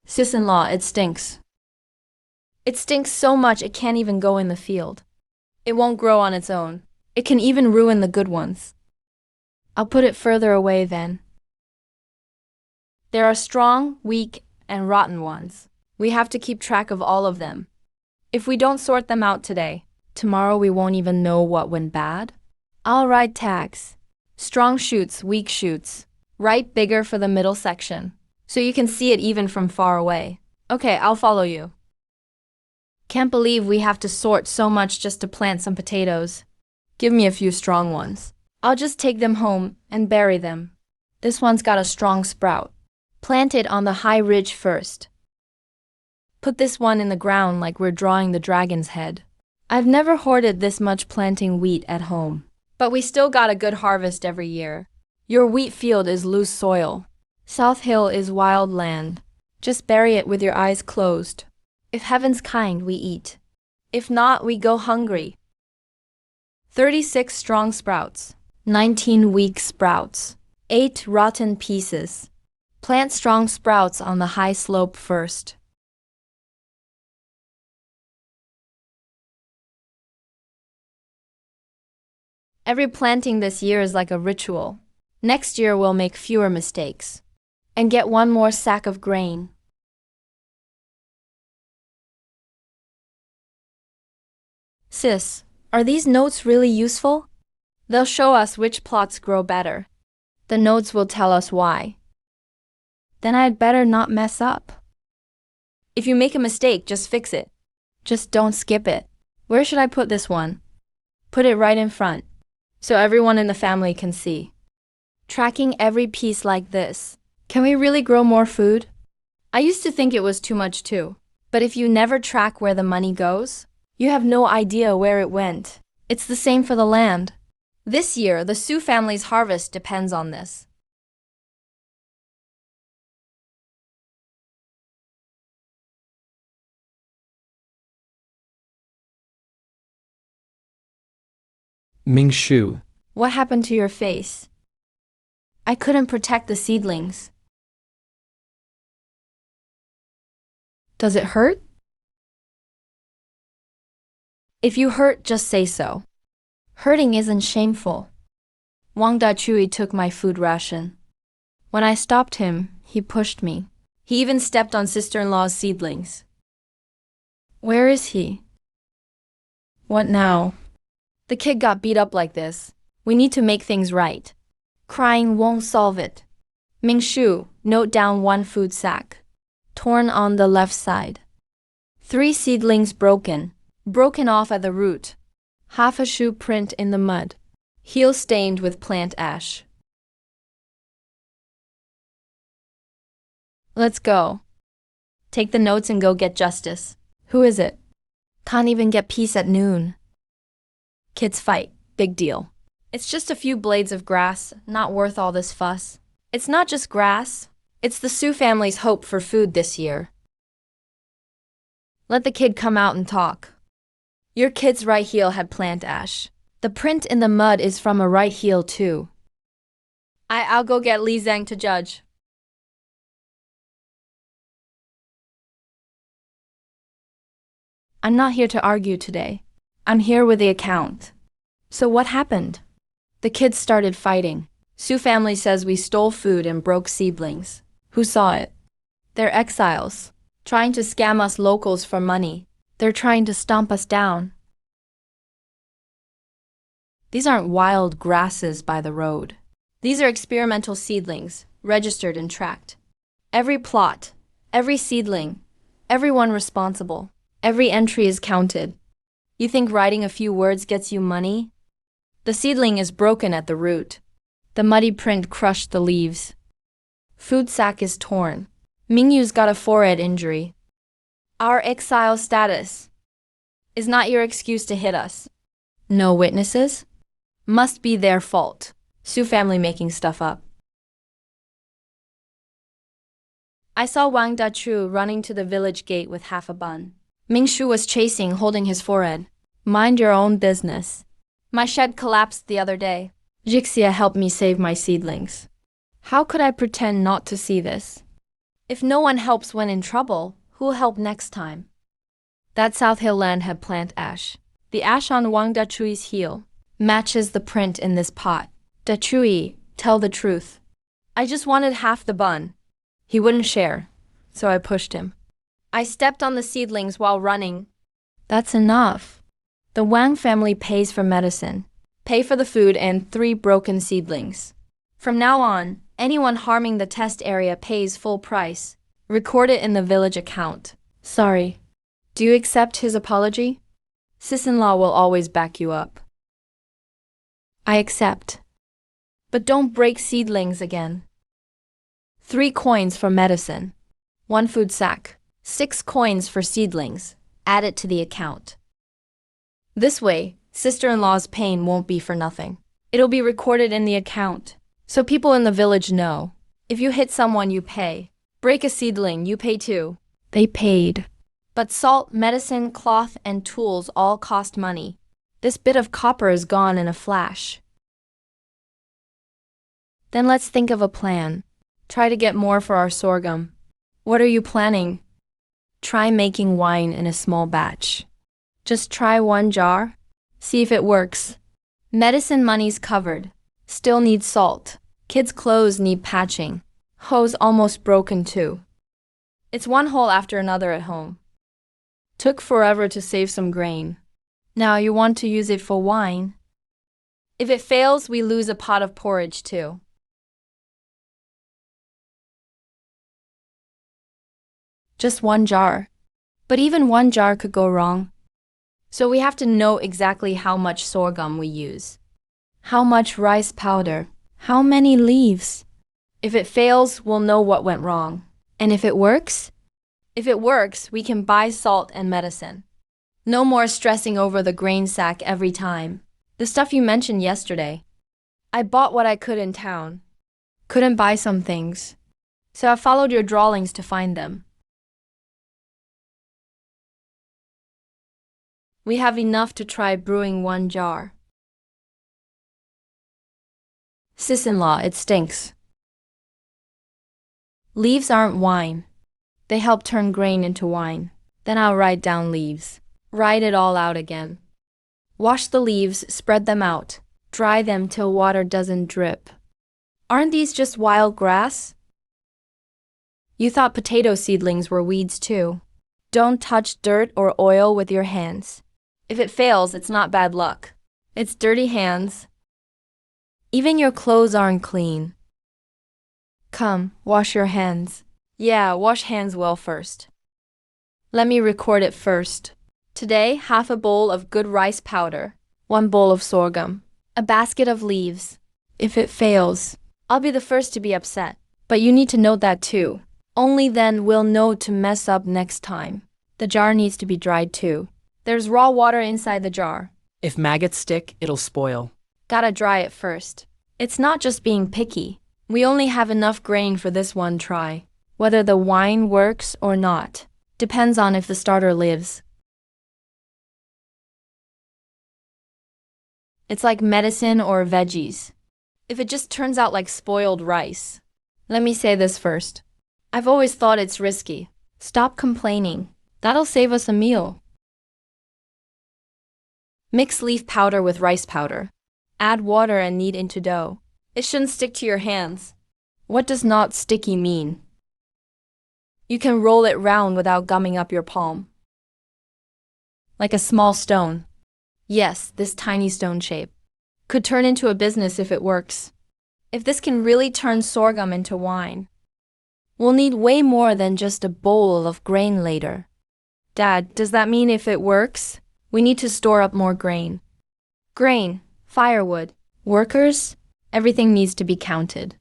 Sis-in-law, it stinks. It stinks so much it can't even go in the field. It won't grow on its own. It can even ruin the good ones. I'll put it further away then. There are strong, weak, and rotten ones. We have to keep track of all of them. If we don't sort them out today, tomorrow we won't even know what went bad. I'll write tags. Strong shoots, weak shoots. Write bigger for the middle section, so you can see it even from far away. Okay, I'll follow you. Can't believe we have to sort so much just to plant some potatoes. Give me a few strong ones. I'll just take them home and bury them. This one's got a strong sprout. Plant it on the high ridge first. Put this one in the ground like we're drawing the dragon's head. I've never hoarded this much planting wheat at home. But we still got a good harvest every year. Your wheat field is loose soil. South Hill is wild land. Just bury it with your eyes closed. If heaven's kind, we eat. If not, we go hungry. 36 strong sprouts. 19 weak sprouts. 8 rotten pieces. Plant strong sprouts on the high slope first. Every planting this year is like a ritual. Next year we'll make fewer mistakes. And get one more sack of grain. Sis, are these notes really useful? They'll show us which plots grow better. The notes will tell us why. Then I'd better not mess up. If you make a mistake, just fix it. Just don't skip it. Where should I put this one? Put it right in front, so everyone in the family can see. Tracking every piece like this. Can we really grow more food? I used to think it was too much too. But if you never track where the money goes, you have no idea where it went. It's the same for the land. This year, the Sioux family's harvest depends on this. Ming Shu. What happened to your face? I couldn't protect the seedlings. Does it hurt? If you hurt, just say so. Hurting isn't shameful. Wang Dachui took my food ration. When I stopped him, he pushed me. He even stepped on sister-in-law's seedlings. Where is he? What now? The kid got beat up like this. We need to make things right. Crying won't solve it. Ming Shu, note down 1 food sack. Torn on the left side. 3 seedlings broken. Broken off at the root. Half a shoe print in the mud. Heel stained with plant ash. Let's go. Take the notes and go get justice. Who is it? Can't even get peace at noon. Kids fight. Big deal. It's just a few blades of grass, not worth all this fuss. It's not just grass. It's the Sioux family's hope for food this year. Let the kid come out and talk. Your kid's right heel had plant ash. The print in the mud is from a right heel too. I'll go get Li Zhang to judge. I'm not here to argue today. I'm here with the account. So what happened? The kids started fighting. Sue family says we stole food and broke seedlings. Who saw it? They're exiles, trying to scam us locals for money. They're trying to stomp us down. These aren't wild grasses by the road. These are experimental seedlings, registered and tracked. Every plot, every seedling, everyone responsible, every entry is counted. You think writing a few words gets you money? The seedling is broken at the root. The muddy print crushed the leaves. Food sack is torn. Mingyu's got a forehead injury. Our exile status is not your excuse to hit us. No witnesses? Must be their fault. Sue family making stuff up. I saw Wang Dachu running to the village gate with half a bun. Mingshu was chasing, holding his forehead. Mind your own business. My shed collapsed the other day. Jixia helped me save my seedlings. How could I pretend not to see this? If no one helps when in trouble, who'll help next time? That South Hill land had plant ash. The ash on Wang Dachui's heel matches the print in this pot. Dachui, tell the truth. I just wanted half the bun. He wouldn't share, so I pushed him. I stepped on the seedlings while running. That's enough. The Wang family pays for medicine, pay for the food and 3 broken seedlings. From now on, anyone harming the test area pays full price. Record it in the village account. Sorry. Do you accept his apology? Sis-in-law will always back you up. I accept. But don't break seedlings again. 3 coins for medicine. 1 food sack. 6 coins for seedlings. Add it to the account. This way, sister-in-law's pain won't be for nothing. It'll be recorded in the account, so people in the village know. If you hit someone, you pay. Break a seedling, you pay too. They paid. But salt, medicine, cloth, and tools all cost money. This bit of copper is gone in a flash. Then let's think of a plan. Try to get more for our sorghum. What are you planning? Try making wine in a small batch. Just try 1 jar. See if it works. Medicine money's covered. Still need salt. Kids' clothes need patching. Hose almost broken too. It's one hole after another at home. Took forever to save some grain. Now you want to use it for wine. If it fails, we lose a pot of porridge too. Just 1 jar. But even 1 jar could go wrong. So we have to know exactly how much sorghum we use. How much rice powder. How many leaves. If it fails, we'll know what went wrong. And if it works? If it works, we can buy salt and medicine. No more stressing over the grain sack every time. The stuff you mentioned yesterday. I bought what I could in town. Couldn't buy some things. So I followed your drawings to find them. We have enough to try brewing 1 jar. Sis-in-law, it stinks. Leaves aren't wine. They help turn grain into wine. Then I'll write down leaves. Write it all out again. Wash the leaves, spread them out. Dry them till water doesn't drip. Aren't these just wild grass? You thought potato seedlings were weeds too. Don't touch dirt or oil with your hands. If it fails, it's not bad luck. It's dirty hands. Even your clothes aren't clean. Come, wash your hands. Yeah, wash hands well first. Let me record it first. Today, half a bowl of good rice powder, 1 bowl of sorghum, a basket of leaves. If it fails, I'll be the first to be upset. But you need to note that too. Only then we'll know to mess up next time. The jar needs to be dried too. There's raw water inside the jar. If maggots stick, it'll spoil. Gotta dry it first. It's not just being picky. We only have enough grain for this 1 try. Whether the wine works or not depends on if the starter lives. It's like medicine or veggies. If it just turns out like spoiled rice. Let me say this first. I've always thought it's risky. Stop complaining. That'll save us a meal. Mix leaf powder with rice powder. Add water and knead into dough. It shouldn't stick to your hands. What does not sticky mean? You can roll it round without gumming up your palm. Like a small stone. Yes, this tiny stone shape could turn into a business if it works. If this can really turn sorghum into wine, we'll need way more than just a bowl of grain later. Dad, does that mean if it works, we need to store up more grain? Grain, firewood, workers, everything needs to be counted.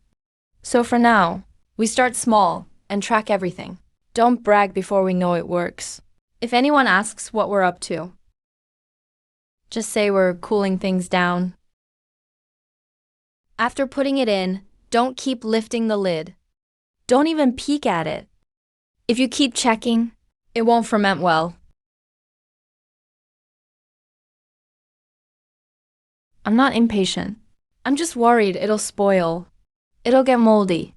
So for now, we start small and track everything. Don't brag before we know it works. If anyone asks what we're up to, just say we're cooling things down. After putting it in, don't keep lifting the lid. Don't even peek at it. If you keep checking, it won't ferment well. I'm not impatient. I'm just worried it'll spoil. It'll get moldy.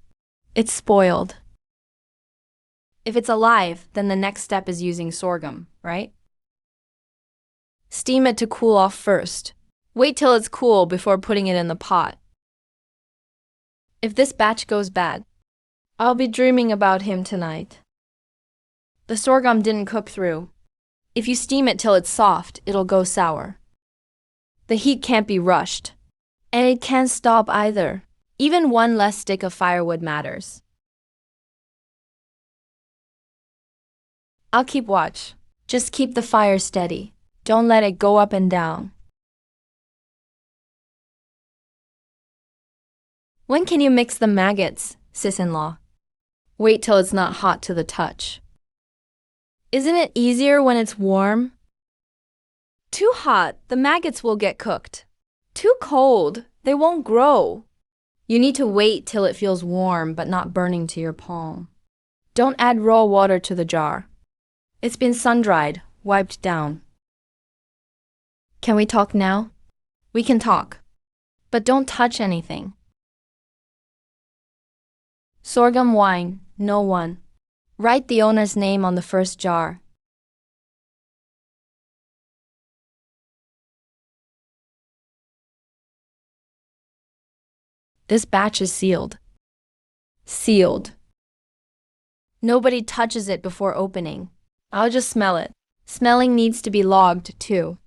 It's spoiled. If it's alive, then the next step is using sorghum, right? Steam it to cool off first. Wait till it's cool before putting it in the pot. If this batch goes bad, I'll be dreaming about him tonight. The sorghum didn't cook through. If you steam it till it's soft, it'll go sour. The heat can't be rushed. And it can't stop either. Even one less stick of firewood matters. I'll keep watch. Just keep the fire steady. Don't let it go up and down. When can you mix the maggots, sis-in-law? Wait till it's not hot to the touch. Isn't it easier when it's warm? Too hot, the maggots will get cooked. Too cold, they won't grow. You need to wait till it feels warm but not burning to your palm. Don't add raw water to the jar. It's been sun-dried, wiped down. Can we talk now? We can talk. But don't touch anything. Sorghum wine, no one. Write the owner's name on the first jar. This batch is sealed. Sealed. Nobody touches it before opening. I'll just smell it. Smelling needs to be logged, too.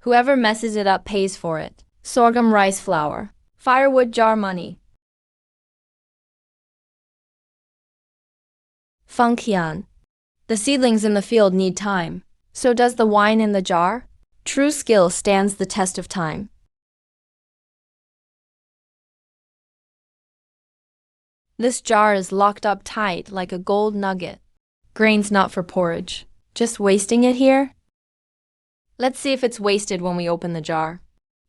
Whoever messes it up pays for it. Sorghum rice flour. Firewood jar money. Fengqian. The seedlings in the field need time. So does the wine in the jar. True skill stands the test of time. This jar is locked up tight like a gold nugget. Grain's not for porridge. Just wasting it here? Let's see if it's wasted when we open the jar.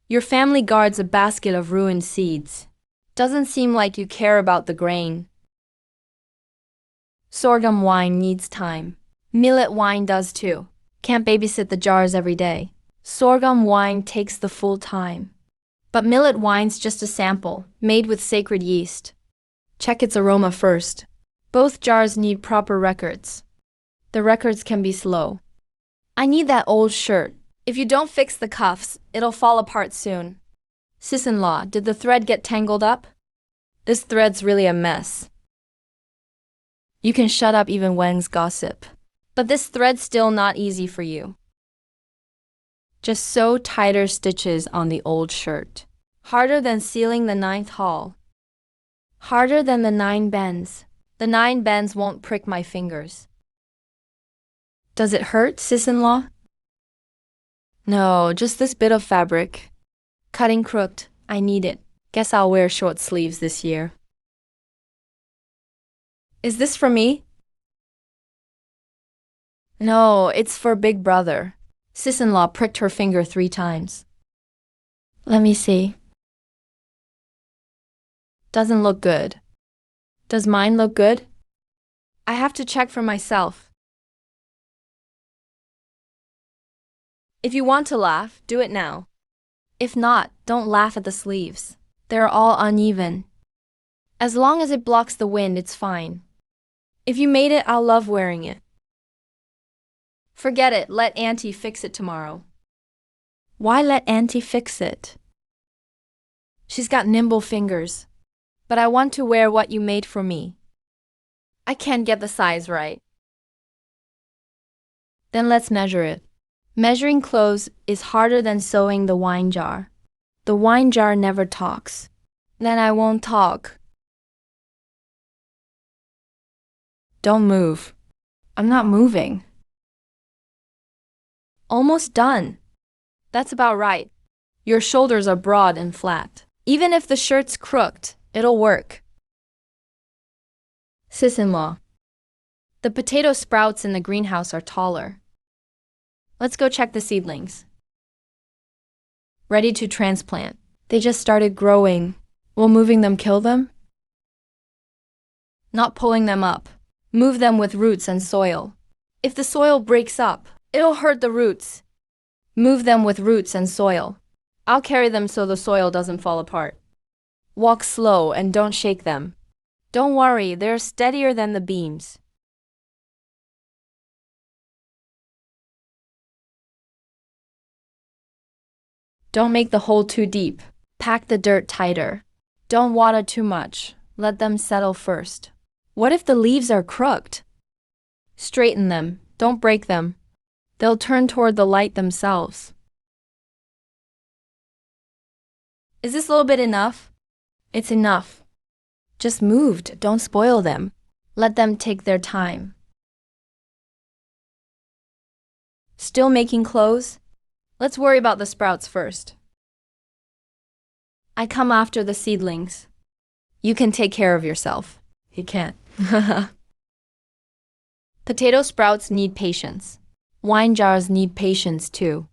Your family guards a basket of ruined seeds. Doesn't seem like you care about the grain. Sorghum wine needs time. Millet wine does too. Can't babysit the jars every day. Sorghum wine takes the full time. But millet wine's just a sample, made with sacred yeast. Check its aroma first. Both jars need proper records. The records can be slow. I need that old shirt. If you don't fix the cuffs, it'll fall apart soon. Sis-in-law, did the thread get tangled up? This thread's really a mess. You can shut up even Wang's gossip. But this thread's still not easy for you. Just sew tighter stitches on the old shirt. Harder than sealing the 9th hall. Harder than the 9 bends. The 9 bends won't prick my fingers. Does it hurt, sis-in-law? No, just this bit of fabric. Cutting crooked. I need it. Guess I'll wear short sleeves this year. Is this for me? No, it's for Big Brother. Sis-in-law pricked her finger 3 times. Let me see. Doesn't look good. Does mine look good? I have to check for myself. If you want to laugh, do it now. If not, don't laugh at the sleeves. They're all uneven. As long as it blocks the wind, it's fine. If you made it, I'll love wearing it. Forget it, let Auntie fix it tomorrow. Why let Auntie fix it? She's got nimble fingers. But I want to wear what you made for me. I can't get the size right. Then let's measure it. Measuring clothes is harder than sewing the wine jar. The wine jar never talks. Then I won't talk. Don't move. I'm not moving. Almost done. That's about right. Your shoulders are broad and flat. Even if the shirt's crooked, it'll work. Sis-in-law. The potato sprouts in the greenhouse are taller. Let's go check the seedlings. Ready to transplant. They just started growing. Will moving them kill them? Not pulling them up. Move them with roots and soil. If the soil breaks up, it'll hurt the roots. Move them with roots and soil. I'll carry them so the soil doesn't fall apart. Walk slow and don't shake them. Don't worry, they're steadier than the beams. Don't make the hole too deep. Pack the dirt tighter. Don't water too much. Let them settle first. What if the leaves are crooked? Straighten them. Don't break them. They'll turn toward the light themselves. Is this a little bit enough? It's enough. Just moved. Don't spoil them. Let them take their time. Still making clothes? Let's worry about the sprouts first. I come after the seedlings. You can take care of yourself. He can't. Potato sprouts need patience. Wine jars need patience too.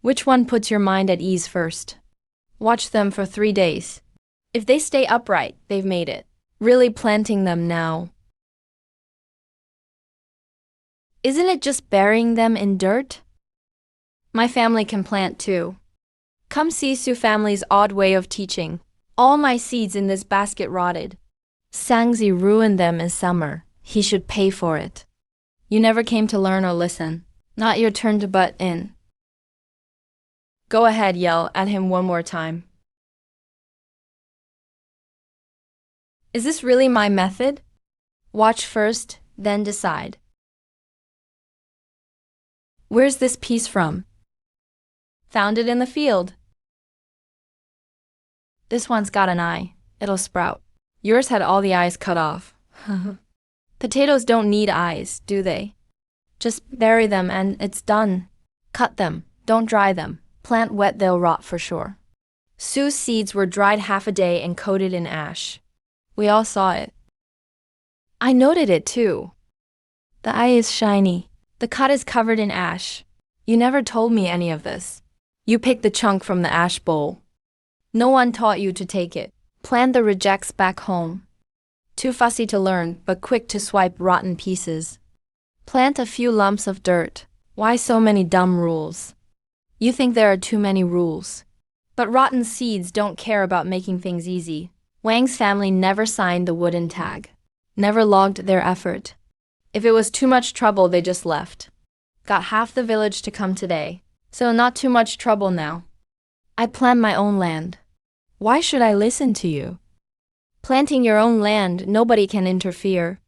Which one puts your mind at ease first? Watch them for 3 days. If they stay upright, they've made it. Really planting them now. Isn't it just burying them in dirt? My family can plant too. Come see Sue family's odd way of teaching. All my seeds in this basket rotted. Sangzi ruined them in summer. He should pay for it. You never came to learn or listen. Not your turn to butt in. Go ahead, yell at him one more time. Is this really my method? Watch first, then decide. Where's this piece from? Found it in the field. This one's got an eye. It'll sprout. Yours had all the eyes cut off. Potatoes don't need eyes, do they? Just bury them and it's done. Cut them. Don't dry them. Plant wet, they'll rot for sure. Sue's seeds were dried half a day and coated in ash. We all saw it. I noted it too. The eye is shiny. The cut is covered in ash. You never told me any of this. You picked the chunk from the ash bowl. No one taught you to take it. Plant the rejects back home. Too fussy to learn, but quick to swipe rotten pieces. Plant a few lumps of dirt. Why so many dumb rules? You think there are too many rules. But rotten seeds don't care about making things easy. Wang's family never signed the wooden tag. Never logged their effort. If it was too much trouble, they just left. Got half the village to come today. So not too much trouble now. I plant my own land. Why should I listen to you? Planting your own land, nobody can interfere.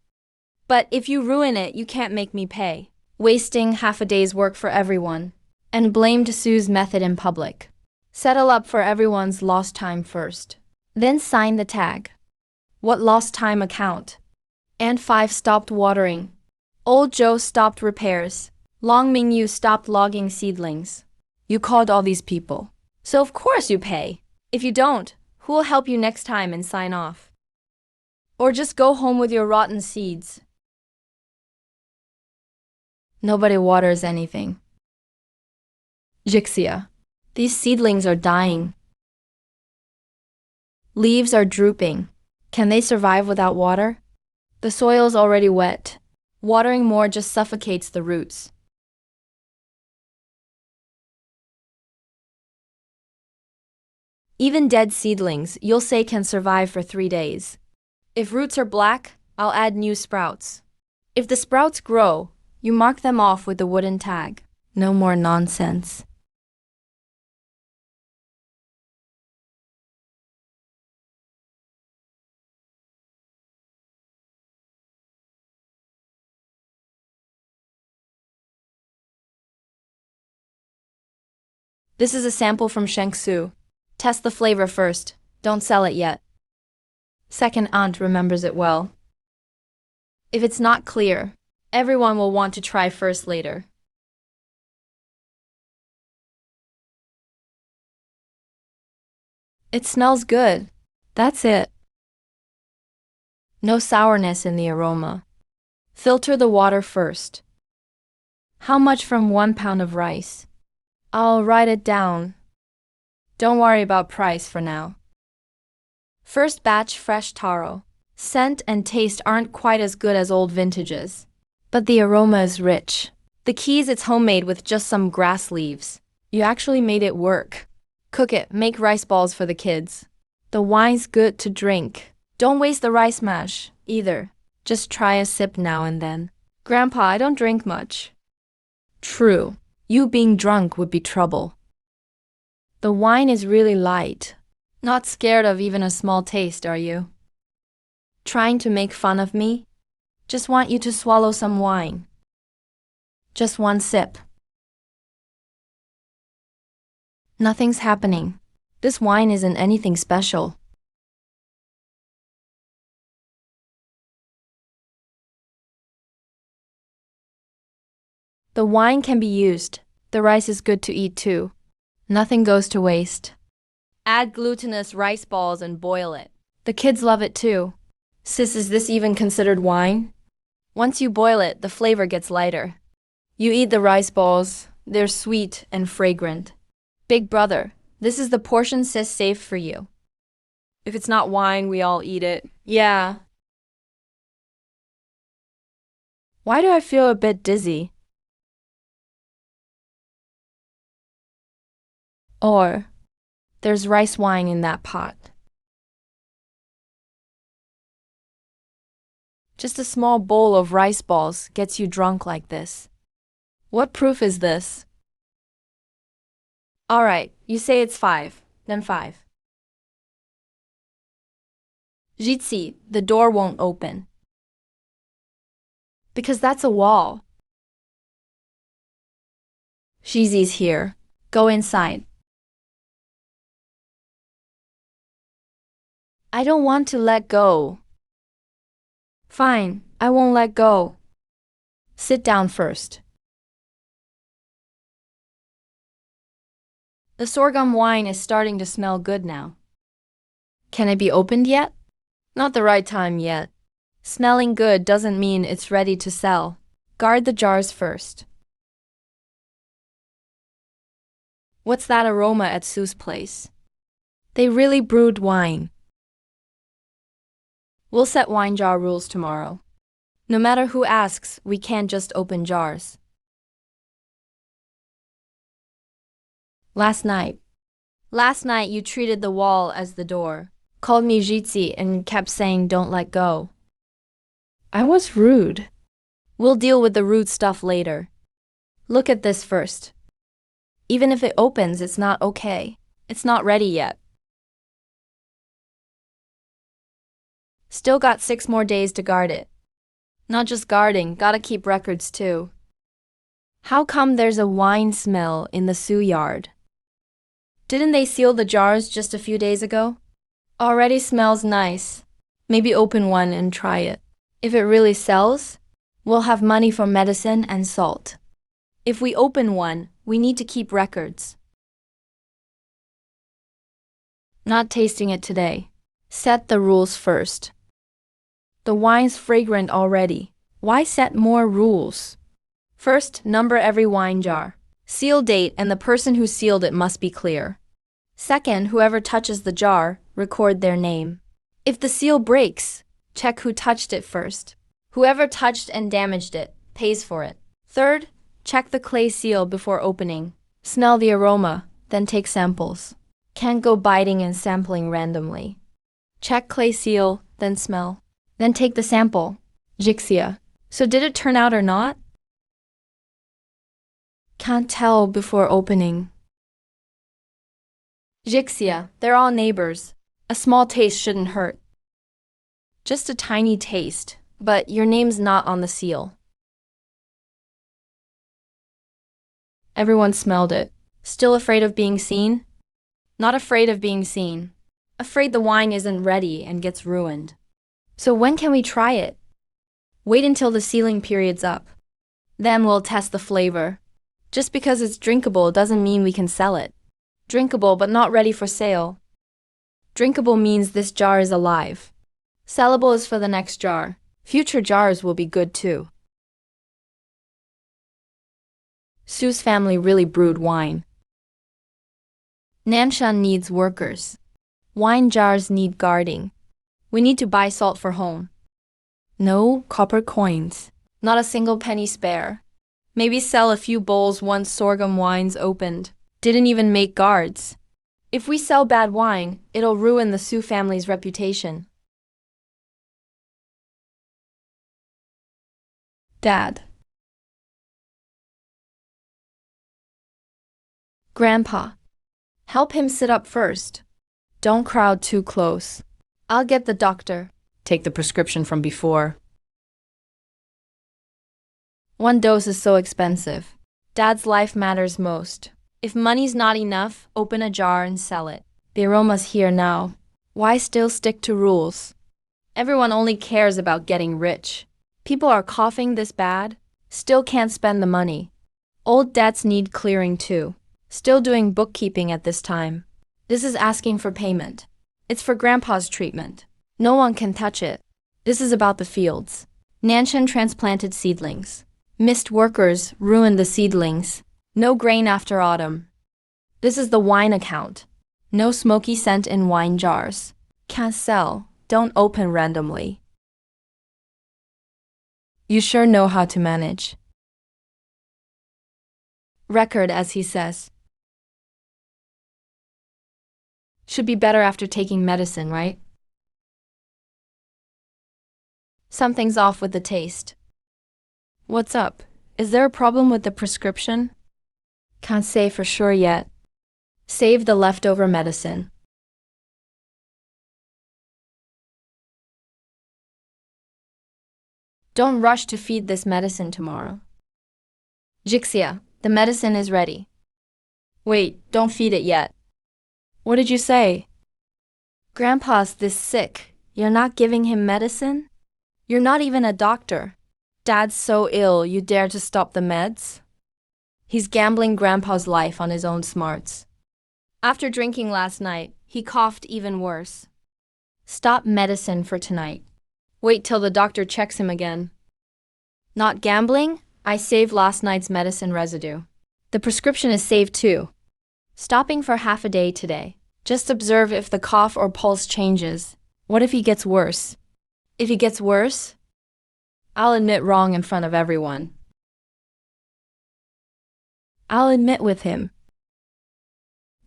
But if you ruin it, you can't make me pay. Wasting half a day's work for everyone. And blamed Sue's method in public. Settle up for everyone's lost time first. Then sign the tag. What lost time account? And 5 stopped watering. Old Joe stopped repairs. Long Mingyu stopped logging seedlings. You called all these people. So of course you pay. If you don't, who will help you next time and sign off? Or just go home with your rotten seeds. Nobody waters anything. Jixia. These seedlings are dying. Leaves are drooping. Can they survive without water? The soil's already wet. Watering more just suffocates the roots. Even dead seedlings, you'll say, can survive for 3 days. If roots are black, I'll add new sprouts. If the sprouts grow, you mark them off with the wooden tag. No more nonsense. This is a sample from Shangsu. Test the flavor first. Don't sell it yet. Second aunt remembers it well. If it's not clear, everyone will want to try first later. It smells good. That's it. No sourness in the aroma. Filter the water first. How much from 1 pound of rice? I'll write it down. Don't worry about price for now. First batch fresh taro. Scent and taste aren't quite as good as old vintages, but the aroma is rich. The key is it's homemade with just some grass leaves. You actually made it work. Cook it, make rice balls for the kids. The wine's good to drink. Don't waste the rice mash, either. Just try a sip now and then. Grandpa, I don't drink much. True. You being drunk would be trouble. The wine is really light. Not scared of even a small taste, are you? Trying to make fun of me? Just want you to swallow some wine. Just one sip. Nothing's happening. This wine isn't anything special. The wine can be used. The rice is good to eat too. Nothing goes to waste. Add glutinous rice balls and boil it. The kids love it too. Sis, is this even considered wine? Once you boil it, the flavor gets lighter. You eat the rice balls. They're sweet and fragrant. Big brother, this is the portion sis saved for you. If it's not wine, we all eat it. Yeah. Why do I feel a bit dizzy? Or, there's rice wine in that pot. Just a small bowl of rice balls gets you drunk like this. What proof is this? Alright, you say it's 5, then 5. Jitsi, the door won't open. Because that's a wall. Shizi's here. Go inside. I don't want to let go. Fine, I won't let go. Sit down first. The sorghum wine is starting to smell good now. Can it be opened yet? Not the right time yet. Smelling good doesn't mean it's ready to sell. Guard the jars first. What's that aroma at Sue's place? They really brewed wine. We'll set wine jar rules tomorrow. No matter who asks, we can't just open jars. Last night you treated the wall as the door, called me Jitsi and kept saying don't let go. I was rude. We'll deal with the rude stuff later. Look at this first. Even if it opens, it's not okay. It's not ready yet. Still got 6 more days to guard it. Not just guarding, gotta keep records too. How come there's a wine smell in the Sue yard? Didn't they seal the jars just a few days ago? Already smells nice. Maybe open one and try it. If it really sells, we'll have money for medicine and salt. If we open one, we need to keep records. Not tasting it today. Set the rules first. The wine's fragrant already. Why set more rules? First, number every wine jar. Seal date and the person who sealed it must be clear. Second, whoever touches the jar, record their name. If the seal breaks, check who touched it first. Whoever touched and damaged it pays for it. Third, check the clay seal before opening. Smell the aroma, then take samples. Can't go biting and sampling randomly. Check clay seal, then smell. Then take the sample. Jixia. So did it turn out or not? Can't tell before opening. Jixia, they're all neighbors. A small taste shouldn't hurt. Just a tiny taste, but your name's not on the seal. Everyone smelled it. Still afraid of being seen? Not afraid of being seen. Afraid the wine isn't ready and gets ruined. So when can we try it? Wait until the sealing period's up. Then we'll test the flavor. Just because it's drinkable doesn't mean we can sell it. Drinkable but not ready for sale. Drinkable means this jar is alive. Sellable is for the next jar. Future jars will be good too. Sue's family really brewed wine. Nanshan needs workers. Wine jars need guarding. We need to buy salt for home. No copper coins. Not a single penny spare. Maybe sell a few bowls once sorghum wines opened. Didn't even make guards. If we sell bad wine, it'll ruin the Sue family's reputation. Dad. Grandpa. Help him sit up first. Don't crowd too close. I'll get the doctor. Take the prescription from before. One dose is so expensive. Dad's life matters most. If money's not enough, open a jar and sell it. The aroma's here now. Why still stick to rules? Everyone only cares about getting rich. People are coughing this bad, still can't spend the money. Old debts need clearing too. Still doing bookkeeping at this time. This is asking for payment. It's for Grandpa's treatment. No one can touch it. This is about the fields. Nanshan transplanted seedlings. Missed workers ruined the seedlings. No grain after autumn. This is the wine account. No smoky scent in wine jars. Can't sell. Don't open randomly. You sure know how to manage. Record as he says. Should be better after taking medicine, right? Something's off with the taste. What's up? Is there a problem with the prescription? Can't say for sure yet. Save the leftover medicine. Don't rush to feed this medicine tomorrow. Jixia, the medicine is ready. Wait, don't feed it yet. What did you say? Grandpa's this sick. You're not giving him medicine? You're not even a doctor. Dad's so ill you dare to stop the meds? He's gambling Grandpa's life on his own smarts. After drinking last night, he coughed even worse. Stop medicine for tonight. Wait till the doctor checks him again. Not gambling? I saved last night's medicine residue. The prescription is saved too. Stopping for half a day today. Just observe if the cough or pulse changes. What if he gets worse? If he gets worse, I'll admit wrong in front of everyone. I'll admit with him.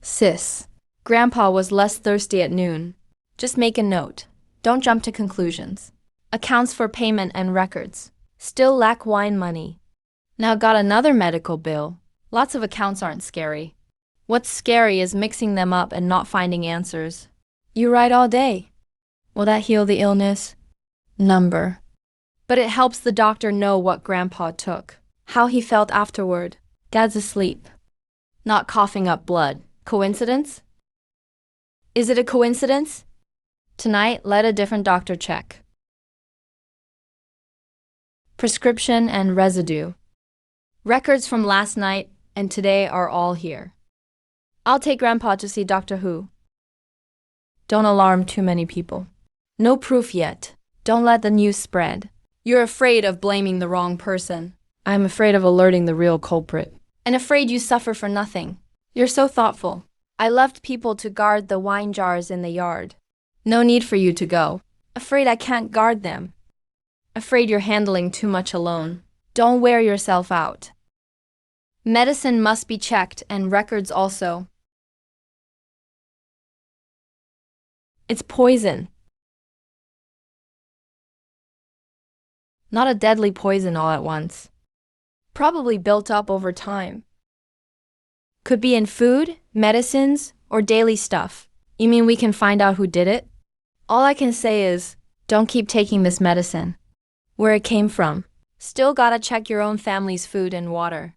Sis, Grandpa was less thirsty at noon. Just make a note. Don't jump to conclusions. Accounts for payment and records. Still lack wine money. Now got another medical bill. Lots of accounts aren't scary. What's scary is mixing them up and not finding answers. You write all day. Will that heal the illness? Number. But it helps the doctor know what Grandpa took, how he felt afterward. Dad's asleep. Not coughing up blood. Coincidence? Is it a coincidence? Tonight, let a different doctor check. Prescription and residue. Records from last night and today are all here. I'll take Grandpa to see Doctor Who. Don't alarm too many people. No proof yet. Don't let the news spread. You're afraid of blaming the wrong person. I'm afraid of alerting the real culprit. And afraid you suffer for nothing. You're so thoughtful. I left people to guard the wine jars in the yard. No need for you to go. Afraid I can't guard them. Afraid you're handling too much alone. Don't wear yourself out. Medicine must be checked and records also. It's poison. Not a deadly poison all at once. Probably built up over time. Could be in food, medicines, or daily stuff. You mean we can find out who did it? All I can say is, don't keep taking this medicine. Where it came from. Still gotta check your own family's food and water.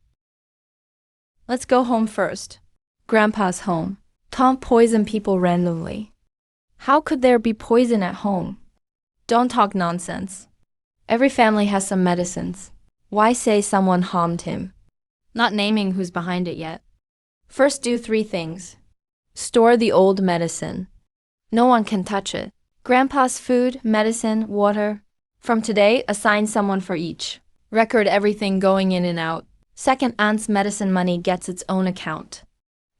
Let's go home first. Grandpa's home. Tom poisoned people randomly. How could there be poison at home? Don't talk nonsense. Every family has some medicines. Why say someone harmed him? Not naming who's behind it yet. First, do 3 things. Store the old medicine. No one can touch it. Grandpa's food, medicine, water. From today, assign someone for each. Record everything going in and out. Second, aunt's medicine money gets its own account.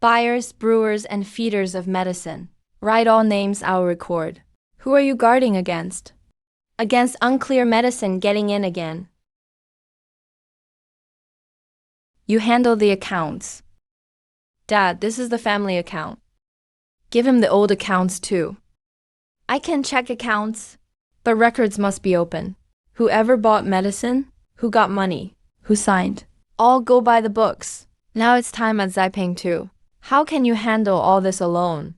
Buyers, brewers, and feeders of medicine. Write all names I'll record. Who are you guarding against? Against unclear medicine getting in again. You handle the accounts. Dad, this is the family account. Give him the old accounts too. I can check accounts, but records must be open. Whoever bought medicine, who got money, who signed, all go by the books. Now it's time at Zaipeng too. How can you handle all this alone?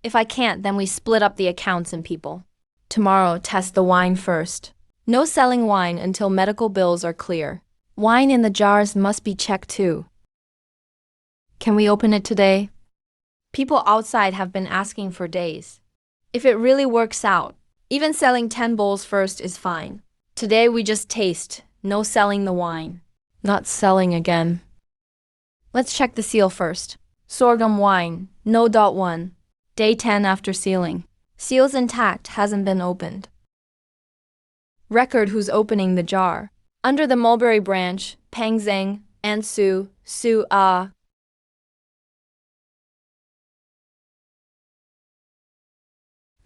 If I can't, then we split up the accounts and people. Tomorrow, test the wine first. No selling wine until medical bills are clear. Wine in the jars must be checked too. Can we open it today? People outside have been asking for days. If it really works out, even selling 10 bowls first is fine. Today we just taste, no selling the wine. Not selling again. Let's check the seal first. Sorghum wine, no .1. Day 10 after sealing. Seal's intact, hasn't been opened. Record who's opening the jar. Under the mulberry branch, Pangzeng, Ansu, Su Ah.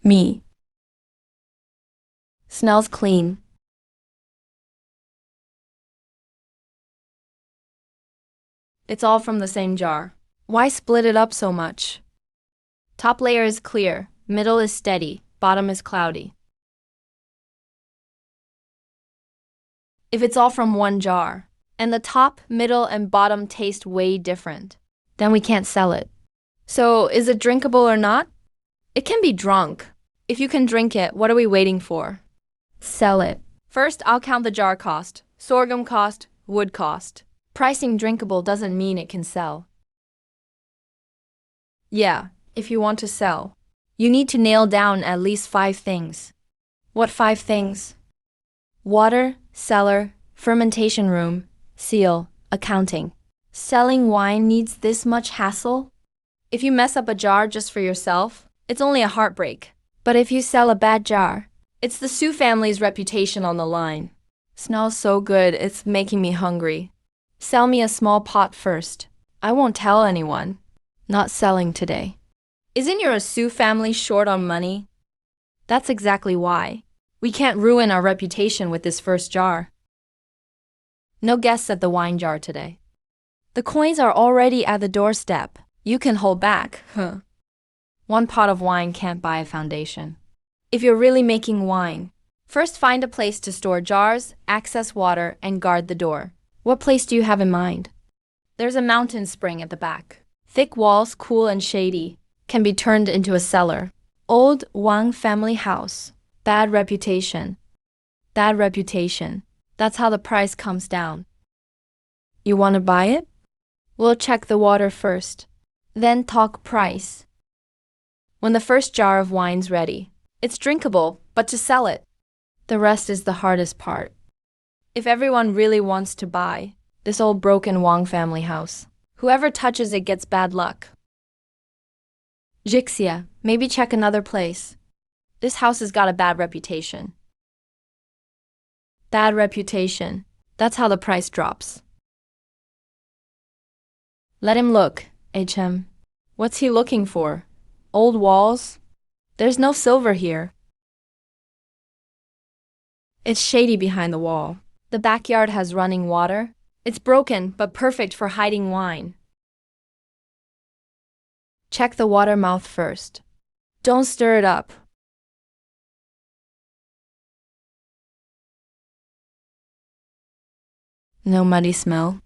Me. Smells clean. It's all from the same jar. Why split it up so much? Top layer is clear, middle is steady, bottom is cloudy. If it's all from one jar, and the top, middle, and bottom taste way different, then we can't sell it. So, is it drinkable or not? It can be drunk. If you can drink it, what are we waiting for? Sell it. First, I'll count the jar cost, sorghum cost, wood cost. Pricing drinkable doesn't mean it can sell. Yeah, if you want to sell, you need to nail down at least 5 things. What 5 things? Water, cellar, fermentation room, seal, accounting. Selling wine needs this much hassle? If you mess up a jar just for yourself, it's only a heartbreak. But if you sell a bad jar, it's the Su family's reputation on the line. Smells so good, it's making me hungry. Sell me a small pot first. I won't tell anyone. Not selling today. Isn't your Su family short on money? That's exactly why. We can't ruin our reputation with this first jar. No guests at the wine jar today. The coins are already at the doorstep. You can hold back, huh? 1 pot of wine can't buy a foundation. If you're really making wine, first find a place to store jars, access water, and guard the door. What place do you have in mind? There's a mountain spring at the back. Thick walls, cool and shady, can be turned into a cellar. Old Wang family house. Bad reputation. Bad reputation. That's how the price comes down. You want to buy it? We'll check the water first. Then talk price. When the first jar of wine's ready, it's drinkable, but to sell it, the rest is the hardest part. If everyone really wants to buy this old broken Wang family house, whoever touches it gets bad luck. Jixia, maybe check another place. This house has got a bad reputation. Bad reputation. That's how the price drops. Let him look, HM. What's he looking for? Old walls? There's no silver here. It's shady behind the wall. The backyard has running water. It's broken, but perfect for hiding wine. Check the water mouth first. Don't stir it up. No muddy smell.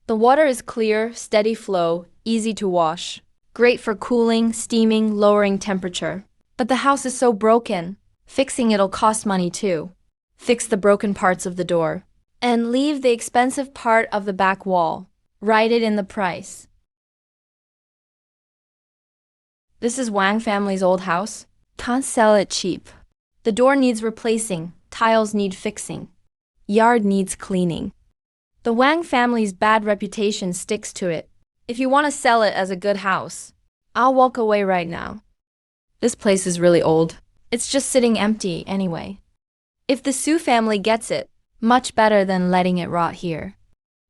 The water is clear, steady flow, easy to wash. Great for cooling, steaming, lowering temperature. But the house is so broken. Fixing it'll cost money too. Fix the broken parts of the door. And leave the expensive part of the back wall. Write it in the price. This is Wang family's old house. Can't sell it cheap. The door needs replacing, tiles need fixing. Yard needs cleaning. The Wang family's bad reputation sticks to it. If you want to sell it as a good house, I'll walk away right now. This place is really old. It's just sitting empty anyway. If the Su family gets it, much better than letting it rot here.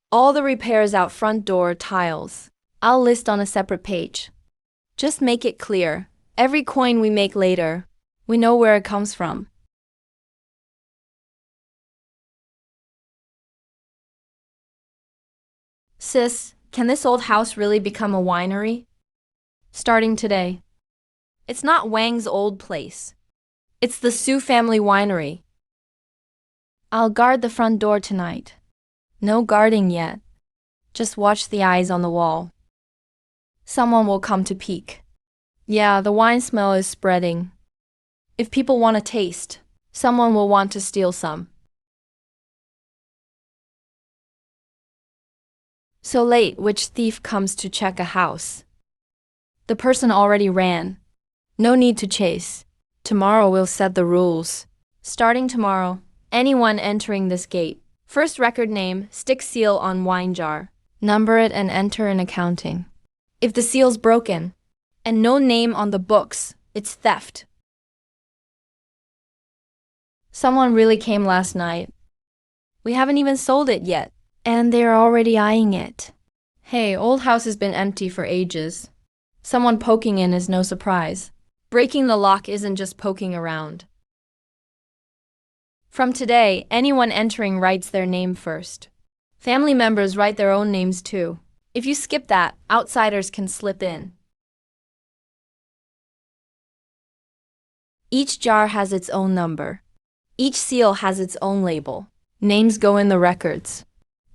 All the repairs out front door, tiles, I'll list on a separate page. Just make it clear, every coin we make later, we know where it comes from. Sis, can this old house really become a winery? Starting today. It's not Wang's old place. It's the Su family winery. I'll guard the front door tonight. No guarding yet. Just watch the eyes on the wall. Someone will come to peek. Yeah, the wine smell is spreading. If people want to taste, someone will want to steal some. So late, which thief comes to check a house? The person already ran. No need to chase. Tomorrow we'll set the rules. Starting tomorrow, anyone entering this gate, first record name, stick seal on wine jar, number it and enter in accounting. If the seal's broken, and no name on the books, it's theft. Someone really came last night. We haven't even sold it yet. And they're already eyeing it. Hey, old house has been empty for ages. Someone poking in is no surprise. Breaking the lock isn't just poking around. From today, anyone entering writes their name first. Family members write their own names too. If you skip that, outsiders can slip in. Each jar has its own number. Each seal has its own label. Names go in the records.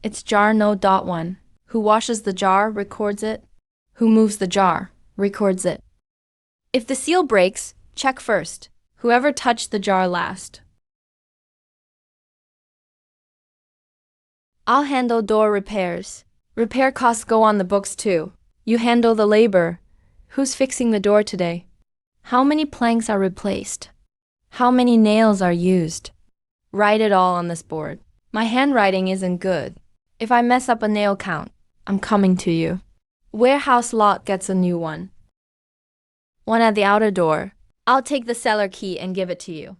It's jar no. 1. Who washes the jar records it. Who moves the jar records it. If the seal breaks, check first. Whoever touched the jar last. I'll handle door repairs. Repair costs go on the books too. You handle the labor. Who's fixing the door today? How many planks are replaced? How many nails are used? Write it all on this board. My handwriting isn't good. If I mess up a nail count, I'm coming to you. Warehouse lot gets a new one. One at the outer door. I'll take the cellar key and give it to you.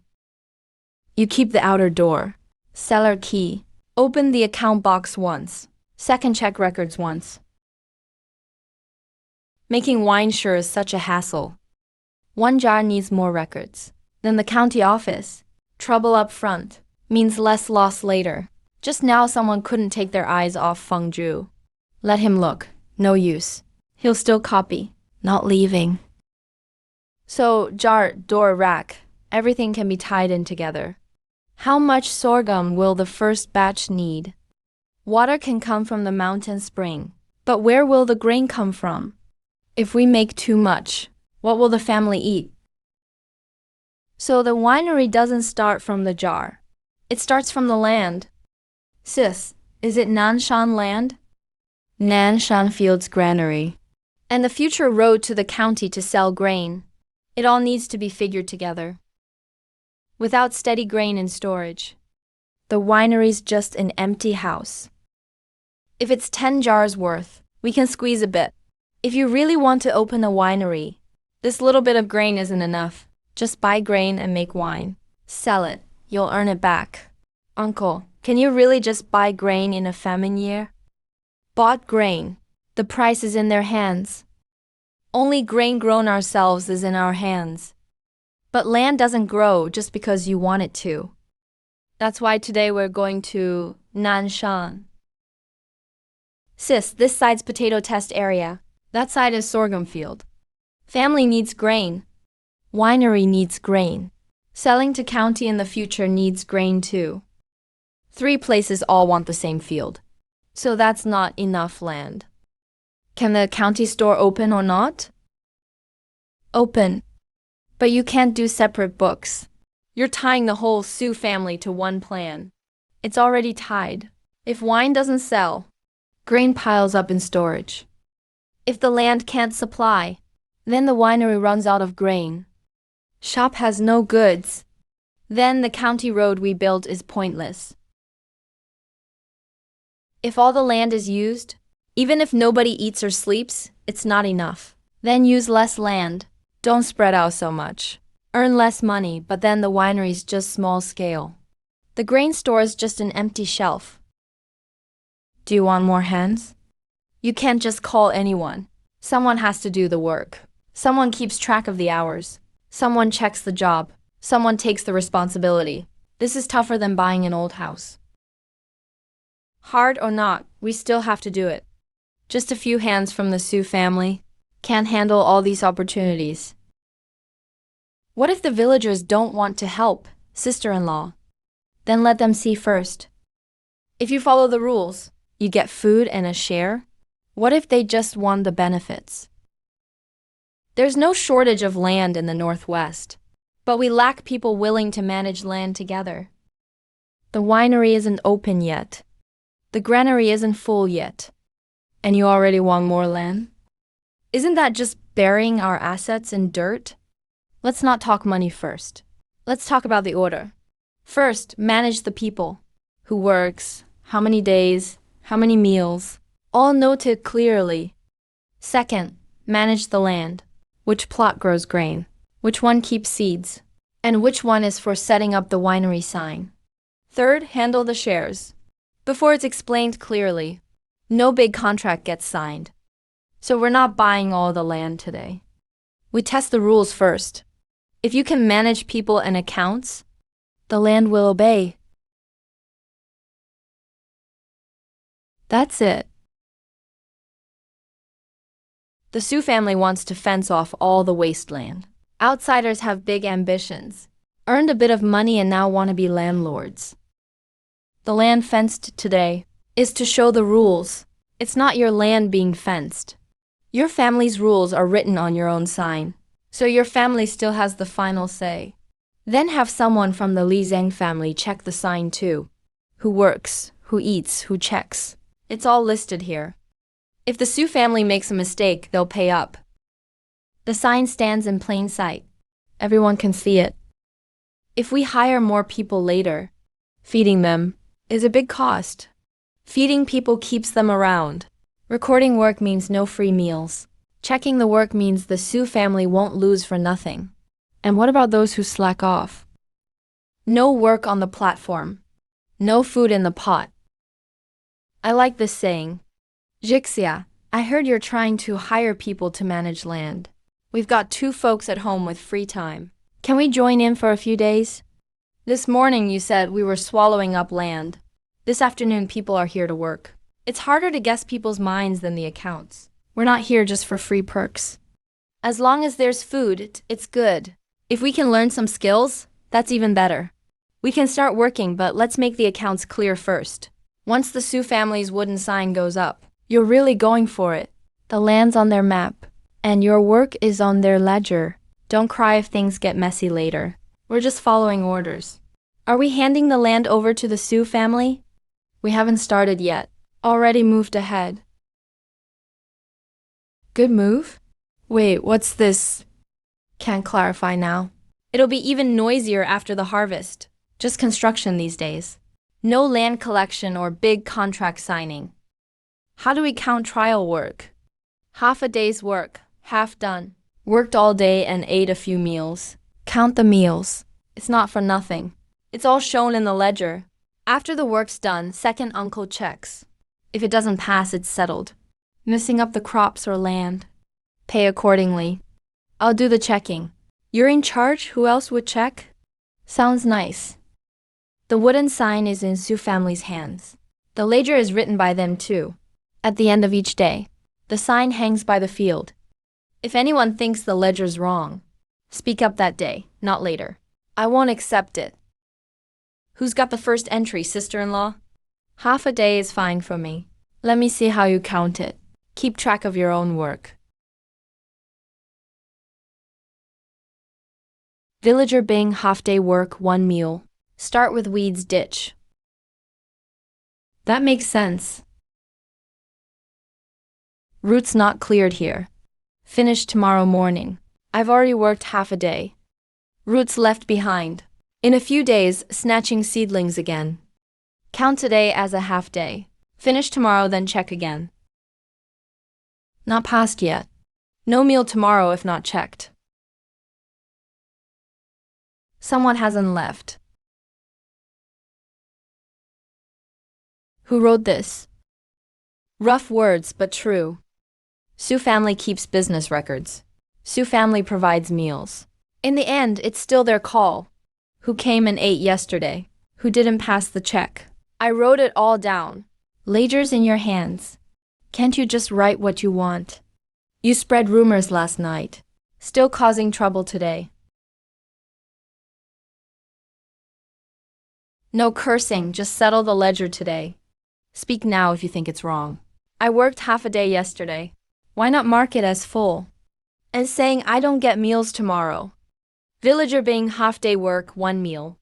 You keep the outer door. Cellar key. Open the account box once. Second check records once. Making wine sure is such a hassle. One jar needs more records. Then the county office. Trouble up front means less loss later. Just now someone couldn't take their eyes off Feng Zhu. Let him look. No use. He'll still copy. Not leaving. So, jar, door, rack. Everything can be tied in together. How much sorghum will the first batch need? Water can come from the mountain spring. But where will the grain come from? If we make too much, what will the family eat? So the winery doesn't start from the jar. It starts from the land. Sis, is it Nanshan land? Nanshan Fields Granary. And the future road to the county to sell grain. It all needs to be figured together. Without steady grain in storage, the winery's just an empty house. If it's 10 jars worth, we can squeeze a bit. If you really want to open a winery, this little bit of grain isn't enough. Just buy grain and make wine. Sell it. You'll earn it back. Uncle, can you really just buy grain in a famine year? Bought grain. The price is in their hands. Only grain grown ourselves is in our hands. But land doesn't grow just because you want it to. That's why today we're going to Nanshan. Sis, this side's potato test area. That side is sorghum field. Family needs grain. Winery needs grain. Selling to county in the future needs grain too. 3 places all want the same field. So that's not enough land. Can the county store open or not? Open. But you can't do separate books. You're tying the whole Su family to one plan. It's already tied. If wine doesn't sell, grain piles up in storage. If the land can't supply, Then the winery runs out of grain. Shop has no goods. Then the county road we built is pointless. If all the land is used, even if nobody eats or sleeps, it's not enough. Then use less land. Don't spread out so much. Earn less money, but then the winery's just small scale. The grain store is just an empty shelf. Do you want more hands? You can't just call anyone. Someone has to do the work. Someone keeps track of the hours. Someone checks the job. Someone takes the responsibility. This is tougher than buying an old house. Hard or not, we still have to do it. Just a few hands from the Sioux family can't handle all these opportunities. What if the villagers don't want to help, sister-in-law? Then let them see first. If you follow the rules, you get food and a share. What if they just want the benefits? There's no shortage of land in the Northwest, but we lack people willing to manage land together. The winery isn't open yet. The granary isn't full yet. And you already want more land? Isn't that just burying our assets in dirt? Let's not talk money first. Let's talk about the order. First, manage the people. Who works, how many days, how many meals, all noted clearly. Second, manage the land. Which plot grows grain? Which one keeps seeds? And which one is for setting up the winery sign? Third, handle the shares. Before it's explained clearly, no big contract gets signed. So we're not buying all the land today. We test the rules first. If you can manage people and accounts, the land will obey. That's it. The Sioux family wants to fence off all the wasteland. Outsiders have big ambitions, earned a bit of money and now want to be landlords. The land fenced today is to show the rules. It's not your land being fenced. Your family's rules are written on your own sign, so your family still has the final say. Then have someone from the Li Zhang family check the sign too. Who works, who eats, who checks. It's all listed here. If the Sioux family makes a mistake, they'll pay up. The sign stands in plain sight. Everyone can see it. If we hire more people later, feeding them is a big cost. Feeding people keeps them around. Recording work means no free meals. Checking the work means the Sioux family won't lose for nothing. And what about those who slack off? No work on the platform. No food in the pot. I like this saying. Jixia, I heard you're trying to hire people to manage land. We've got 2 folks at home with free time. Can we join in for a few days? This morning you said we were swallowing up land. This afternoon people are here to work. It's harder to guess people's minds than the accounts. We're not here just for free perks. As long as there's food, it's good. If we can learn some skills, that's even better. We can start working, but let's make the accounts clear first. Once the Sioux family's wooden sign goes up, you're really going for it. The land's on their map, and your work is on their ledger. Don't cry if things get messy later. We're just following orders. Are we handing the land over to the Sioux family? We haven't started yet. Already moved ahead. Good move? Wait, what's this? Can't clarify now. It'll be even noisier after the harvest. Just construction these days. No land collection or big contract signing. How do we count trial work? Half a day's work, half done. Worked all day and ate a few meals. Count the meals. It's not for nothing. It's all shown in the ledger. After the work's done, second uncle checks. If it doesn't pass, it's settled. Messing up the crops or land. Pay accordingly. I'll do the checking. You're in charge? Who else would check? Sounds nice. The wooden sign is in Sioux family's hands. The ledger is written by them too. At the end of each day, the sign hangs by the field. If anyone thinks the ledger's wrong, speak up that day, not later. I won't accept it. Who's got the first entry, sister-in-law? Half a day is fine for me. Let me see how you count it. Keep track of your own work. Villager Bing, half-day work, 1 meal. Start with weeds ditch. That makes sense. Roots not cleared here. Finish tomorrow morning. I've already worked half a day. Roots left behind. In a few days, snatching seedlings again. Count today as a half day. Finish tomorrow, then check again. Not passed yet. No meal tomorrow if not checked. Someone hasn't left. Who wrote this? Rough words, but true. Sue family keeps business records. Sue family provides meals. In the end, it's still their call. Who came and ate yesterday? Who didn't pass the check? I wrote it all down. Ledger's in your hands. Can't you just write what you want? You spread rumors last night. Still causing trouble today. No cursing, just settle the ledger today. Speak now if you think it's wrong. I worked half a day yesterday. Why not mark it as full? And saying I don't get meals tomorrow. Villager being half-day work, 1 meal.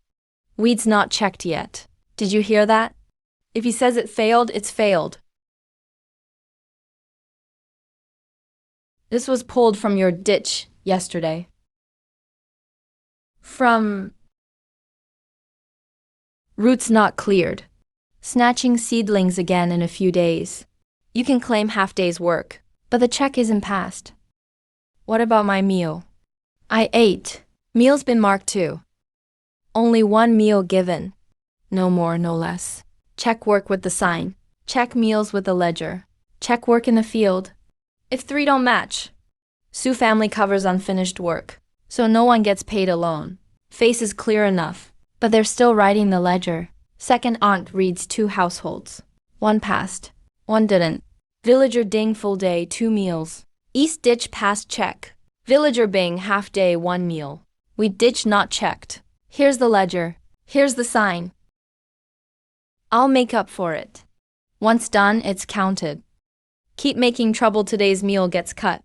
Weeds not checked yet. Did you hear that? If he says it failed, it's failed. This was pulled from your ditch yesterday. From roots not cleared. Snatching seedlings again in a few days. You can claim half-day's work, but the check isn't passed. What about my meal? I ate. Meal's been marked too. Only 1 meal given. No more, no less. Check work with the sign. Check meals with the ledger. Check work in the field. If 3 don't match, Sue family covers unfinished work, so no one gets paid alone. Face is clear enough, but they're still writing the ledger. Second aunt reads 2 households. 1 passed, 1 didn't. Villager ding full day, 2 meals. East ditch passed check. Villager bing half day, 1 meal. We ditch not checked. Here's the ledger. Here's the sign. I'll make up for it. Once done, it's counted. Keep making trouble, today's meal gets cut.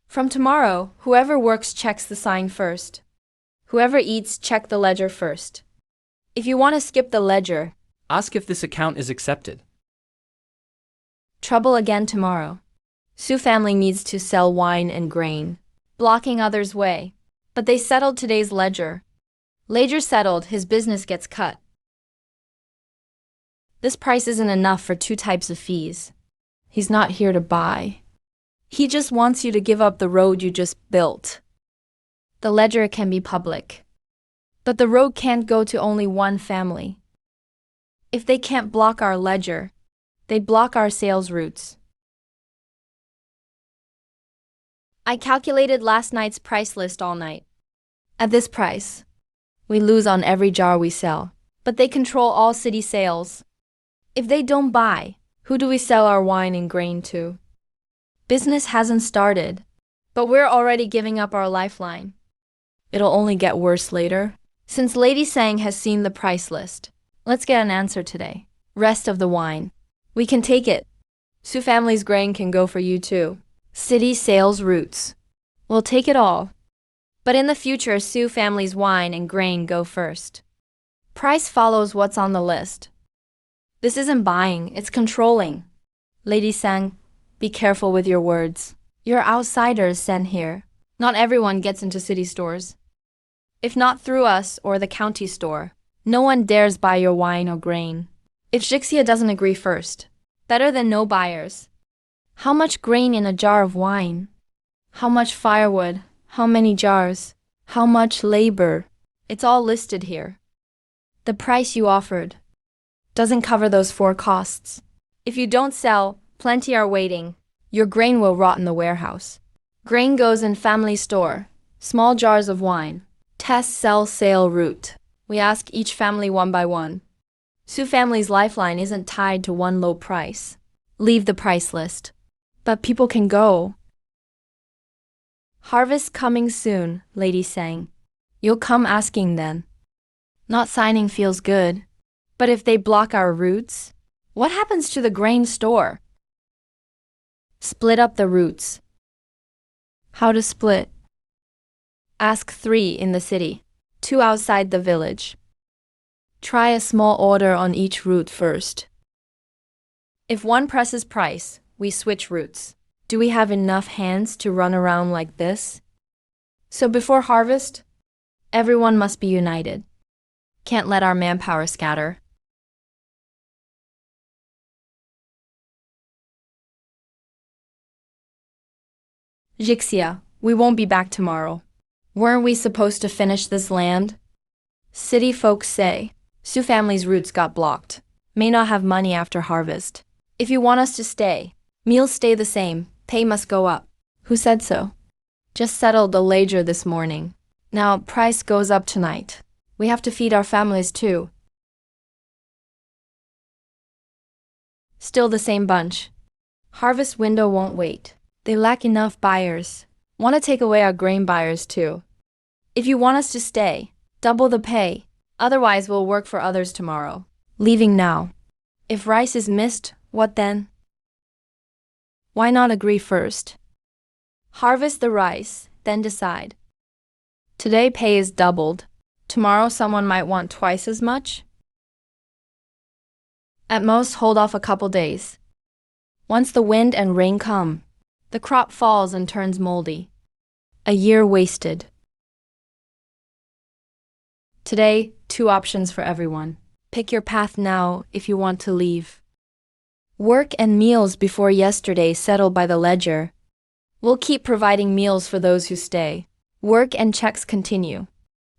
From tomorrow, whoever works checks the sign first. Whoever eats, check the ledger first. If you want to skip the ledger, ask if this account is accepted. Trouble again tomorrow. Sue family needs to sell wine and grain, blocking others' way. But they settled today's ledger. Ledger settled, his business gets cut. This price isn't enough for 2 types of fees. He's not here to buy. He just wants you to give up the road you just built. The ledger can be public, but the road can't go to only 1 family. If they can't block our ledger, they block our sales routes. I calculated last night's price list all night. At this price, we lose on every jar we sell, but they control all city sales. If they don't buy, who do we sell our wine and grain to? Business hasn't started, but we're already giving up our lifeline. It'll only get worse later. Since Lady Sang has seen the price list, let's get an answer today. Rest of the wine. We can take it. Sue family's grain can go for you too. City sales routes. We'll take it all. But in the future, Sue family's wine and grain go first. Price follows what's on the list. This isn't buying, it's controlling. Lady Sang, be careful with your words. You're outsiders sent here. Not everyone gets into city stores. If not through us or the county store, no one dares buy your wine or grain. If Jixia doesn't agree first, better than no buyers. How much grain in a jar of wine? How much firewood? How many jars? How much labor? It's all listed here. The price you offered doesn't cover those 4 costs. If you don't sell, plenty are waiting. Your grain will rot in the warehouse. Grain goes in family store. Small jars of wine. Test sell sale route. We ask each family 1 by 1. Sue family's lifeline isn't tied to 1 low price. Leave the price list. But people can go. Harvest coming soon, Lady Sang. You'll come asking then. Not signing feels good. But if they block our routes, what happens to the grain store? Split up the routes. How to split? Ask 3 in the city, 2 outside the village. Try a small order on each route first. If one presses price, we switch routes. Do we have enough hands to run around like this? So before harvest, everyone must be united. Can't let our manpower scatter. Jixia, we won't be back tomorrow. Weren't we supposed to finish this land? City folks say Sioux family's roots got blocked. May not have money after harvest. If you want us to stay, meals stay the same, pay must go up. Who said so? Just settled the ledger this morning. Now price goes up tonight. We have to feed our families too. Still the same bunch. Harvest window won't wait. They lack enough buyers. Want to take away our grain buyers too. If you want us to stay, double the pay. Otherwise we'll work for others tomorrow. Leaving now. If rice is missed, what then? Why not agree first? Harvest the rice, then decide. Today pay is doubled. Tomorrow someone might want twice as much. At most hold off a couple days. Once the wind and rain come, the crop falls and turns moldy. A year wasted. Today, 2 options for everyone. Pick your path now if you want to leave. Work and meals before yesterday settled by the ledger. We'll keep providing meals for those who stay. Work and checks continue.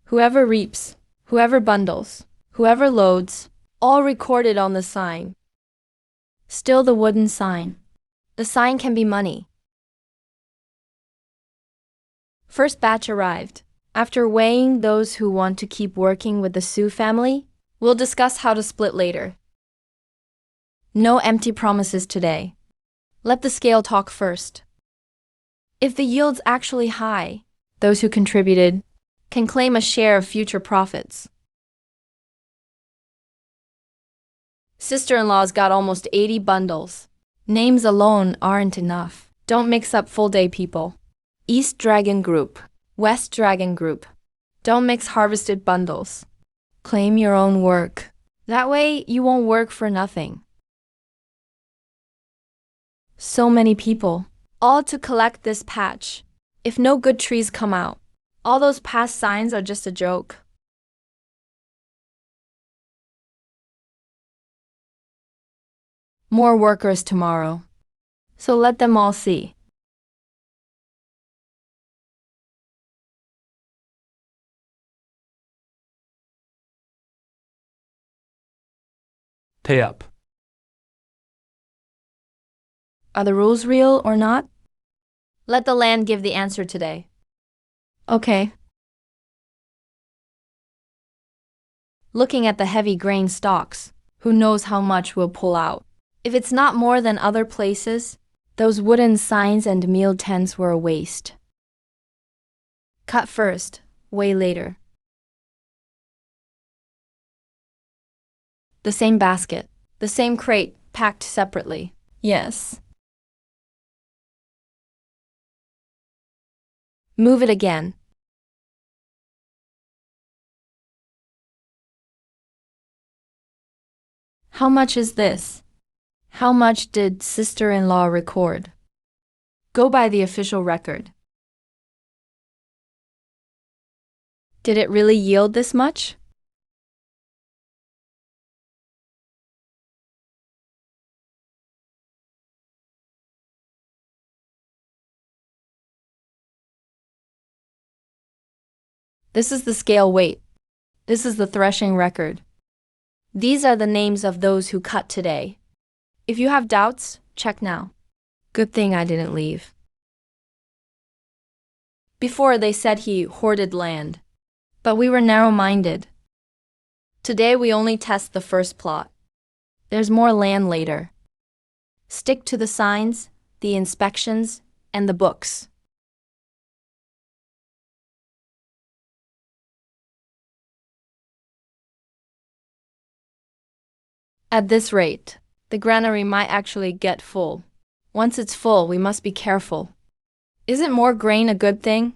Whoever reaps, whoever bundles, whoever loads, all recorded on the sign. Still the wooden sign. The sign can be money. First batch arrived. After weighing those who want to keep working with the Sioux family, we'll discuss how to split later. No empty promises today. Let the scale talk first. If the yield's actually high, those who contributed can claim a share of future profits. Sister-in-law's got almost 80 bundles. Names alone aren't enough. Don't mix up full-day people. East Dragon Group, West Dragon Group. Don't mix harvested bundles. Claim your own work. That way you won't work for nothing. So many people, all to collect this patch. If no good trees come out, all those past signs are just a joke. More workers tomorrow. So let them all see. Pay up. Are the rules real or not? Let the land give the answer today. Okay. Looking at the heavy grain stocks, who knows how much we'll pull out? If it's not more than other places, those wooden signs and meal tents were a waste. Cut first, weigh later. The same basket, the same crate, packed separately. Yes. Move it again. How much is this? How much did sister-in-law record? Go by the official record. Did it really yield this much? This is the scale weight. This is the threshing record. These are the names of those who cut today. If you have doubts, check now. Good thing I didn't leave. Before they said he hoarded land, but we were narrow-minded. Today we only test the first plot. There's more land later. Stick to the signs, the inspections, and the books. At this rate, the granary might actually get full. Once it's full, we must be careful. Isn't more grain a good thing?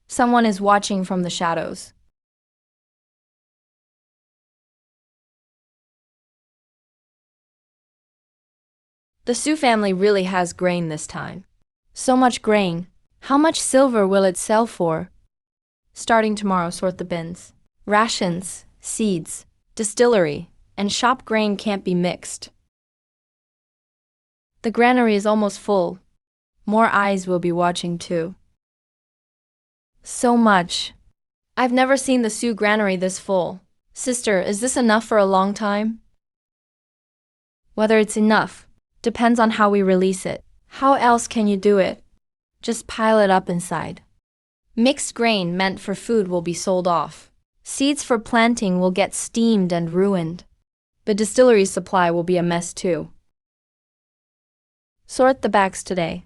Someone is watching from the shadows. The Su family really has grain this time. So much grain. How much silver will it sell for? Starting tomorrow, sort the bins. Rations, seeds, distillery, and shop grain can't be mixed. The granary is almost full. More eyes will be watching too. So much. I've never seen the Su granary this full. Sister, is this enough for a long time? Whether it's enough depends on how we release it. How else can you do it? Just pile it up inside. Mixed grain meant for food will be sold off. Seeds for planting will get steamed and ruined. The distillery's supply will be a mess too. Sort the bags today.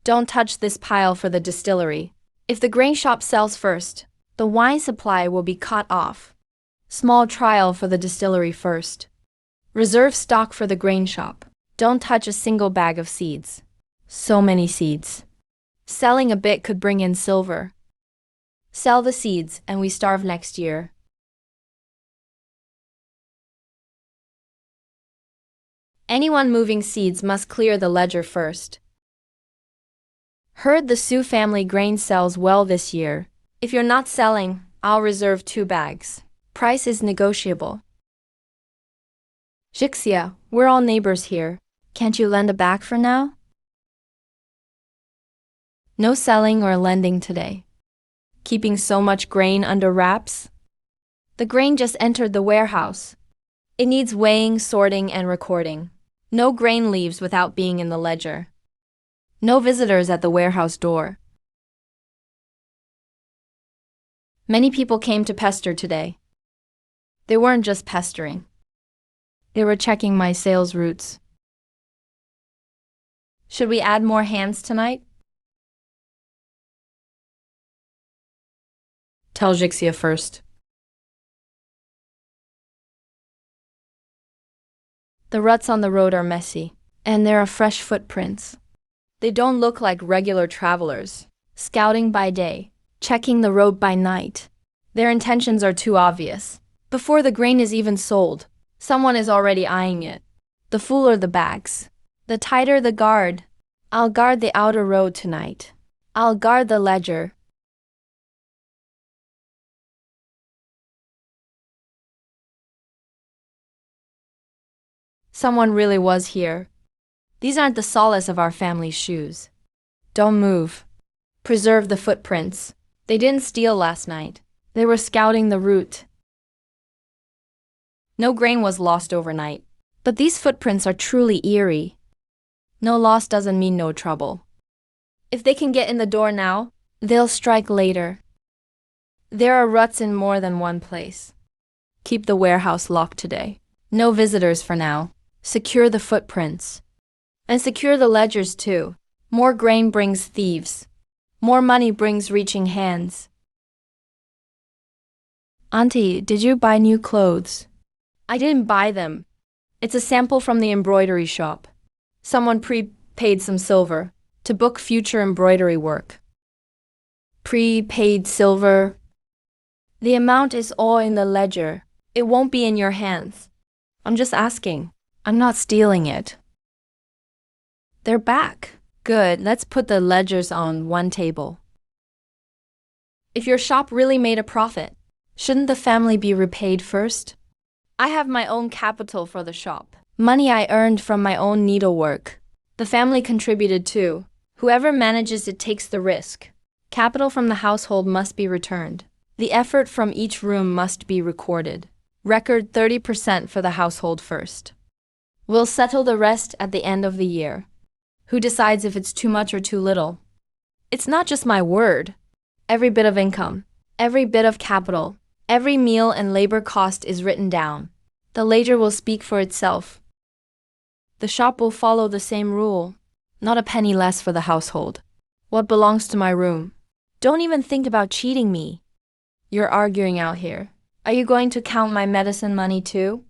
Don't touch this pile for the distillery. If the grain shop sells first, the wine supply will be cut off. Small trial for the distillery first. Reserve stock for the grain shop. Don't touch a single bag of seeds. So many seeds. Selling a bit could bring in silver. Sell the seeds and we starve next year. Anyone moving seeds must clear the ledger first. Heard the Su family grain sells well this year. If you're not selling, I'll reserve 2 bags. Price is negotiable. Jixia, we're all neighbors here. Can't you lend a bag for now? No selling or lending today. Keeping so much grain under wraps? The grain just entered the warehouse. It needs weighing, sorting, and recording. No grain leaves without being in the ledger. No visitors at the warehouse door. Many people came to pester today. They weren't just pestering. They were checking my sales routes. Should we add more hands tonight? Tell Jixia first. The ruts on the road are messy, and there are fresh footprints. They don't look like regular travelers, scouting by day, checking the road by night. Their intentions are too obvious. Before the grain is even sold, someone is already eyeing it. The fuller the bags, the tighter the guard. I'll guard the outer road tonight. I'll guard the ledger. Someone really was here. These aren't the solace of our family's shoes. Don't move. Preserve the footprints. They didn't steal last night. They were scouting the route. No grain was lost overnight. But these footprints are truly eerie. No loss doesn't mean no trouble. If they can get in the door now, they'll strike later. There are ruts in more than one place. Keep the warehouse locked today. No visitors for now. Secure the footprints. And secure the ledgers too. More grain brings thieves. More money brings reaching hands. Auntie, did you buy new clothes? I didn't buy them. It's a sample from the embroidery shop. Someone prepaid some silver to book future embroidery work. Prepaid silver. The amount is all in the ledger. It won't be in your hands. I'm just asking. I'm not stealing it. They're back. Good, let's put the ledgers on one table. If your shop really made a profit, shouldn't the family be repaid first? I have my own capital for the shop. Money I earned from my own needlework. The family contributed too. Whoever manages it takes the risk. Capital from the household must be returned. The effort from each room must be recorded. Record 30% for the household first. We'll settle the rest at the end of the year. Who decides if it's too much or too little? It's not just my word. Every bit of income, every bit of capital, every meal and labor cost is written down. The ledger will speak for itself. The shop will follow the same rule. Not a penny less for the household. What belongs to my room? Don't even think about cheating me. You're arguing out here. Are you going to count my medicine money too?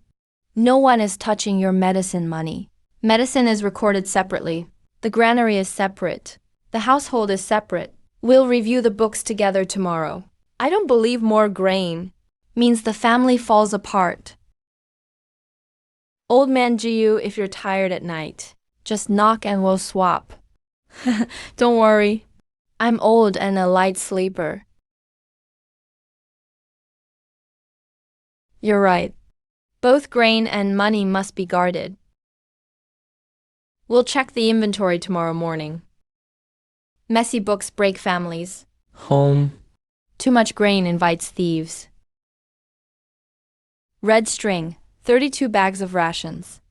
No one is touching your medicine money. Medicine is recorded separately. The granary is separate. The household is separate. We'll review the books together tomorrow. I don't believe more grain means the family falls apart. Old man Jiu, if you're tired at night, just knock and we'll swap. Don't worry. I'm old and a light sleeper. You're right. Both grain and money must be guarded. We'll check the inventory tomorrow morning. Messy books break families. Home. Too much grain invites thieves. Red string, 32 bags of rations.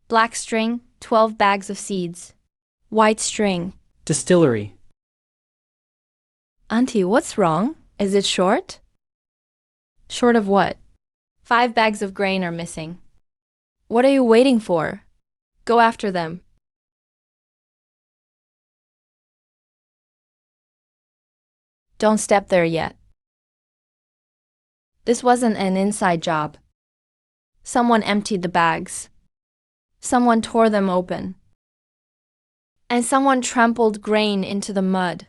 Black string, 12 bags of seeds. White string. Distillery. Auntie, what's wrong? Is it short? Short of what? 5 bags of grain are missing. What are you waiting for? Go after them. Don't step there yet. This wasn't an inside job. Someone emptied the bags. Someone tore them open. And someone trampled grain into the mud.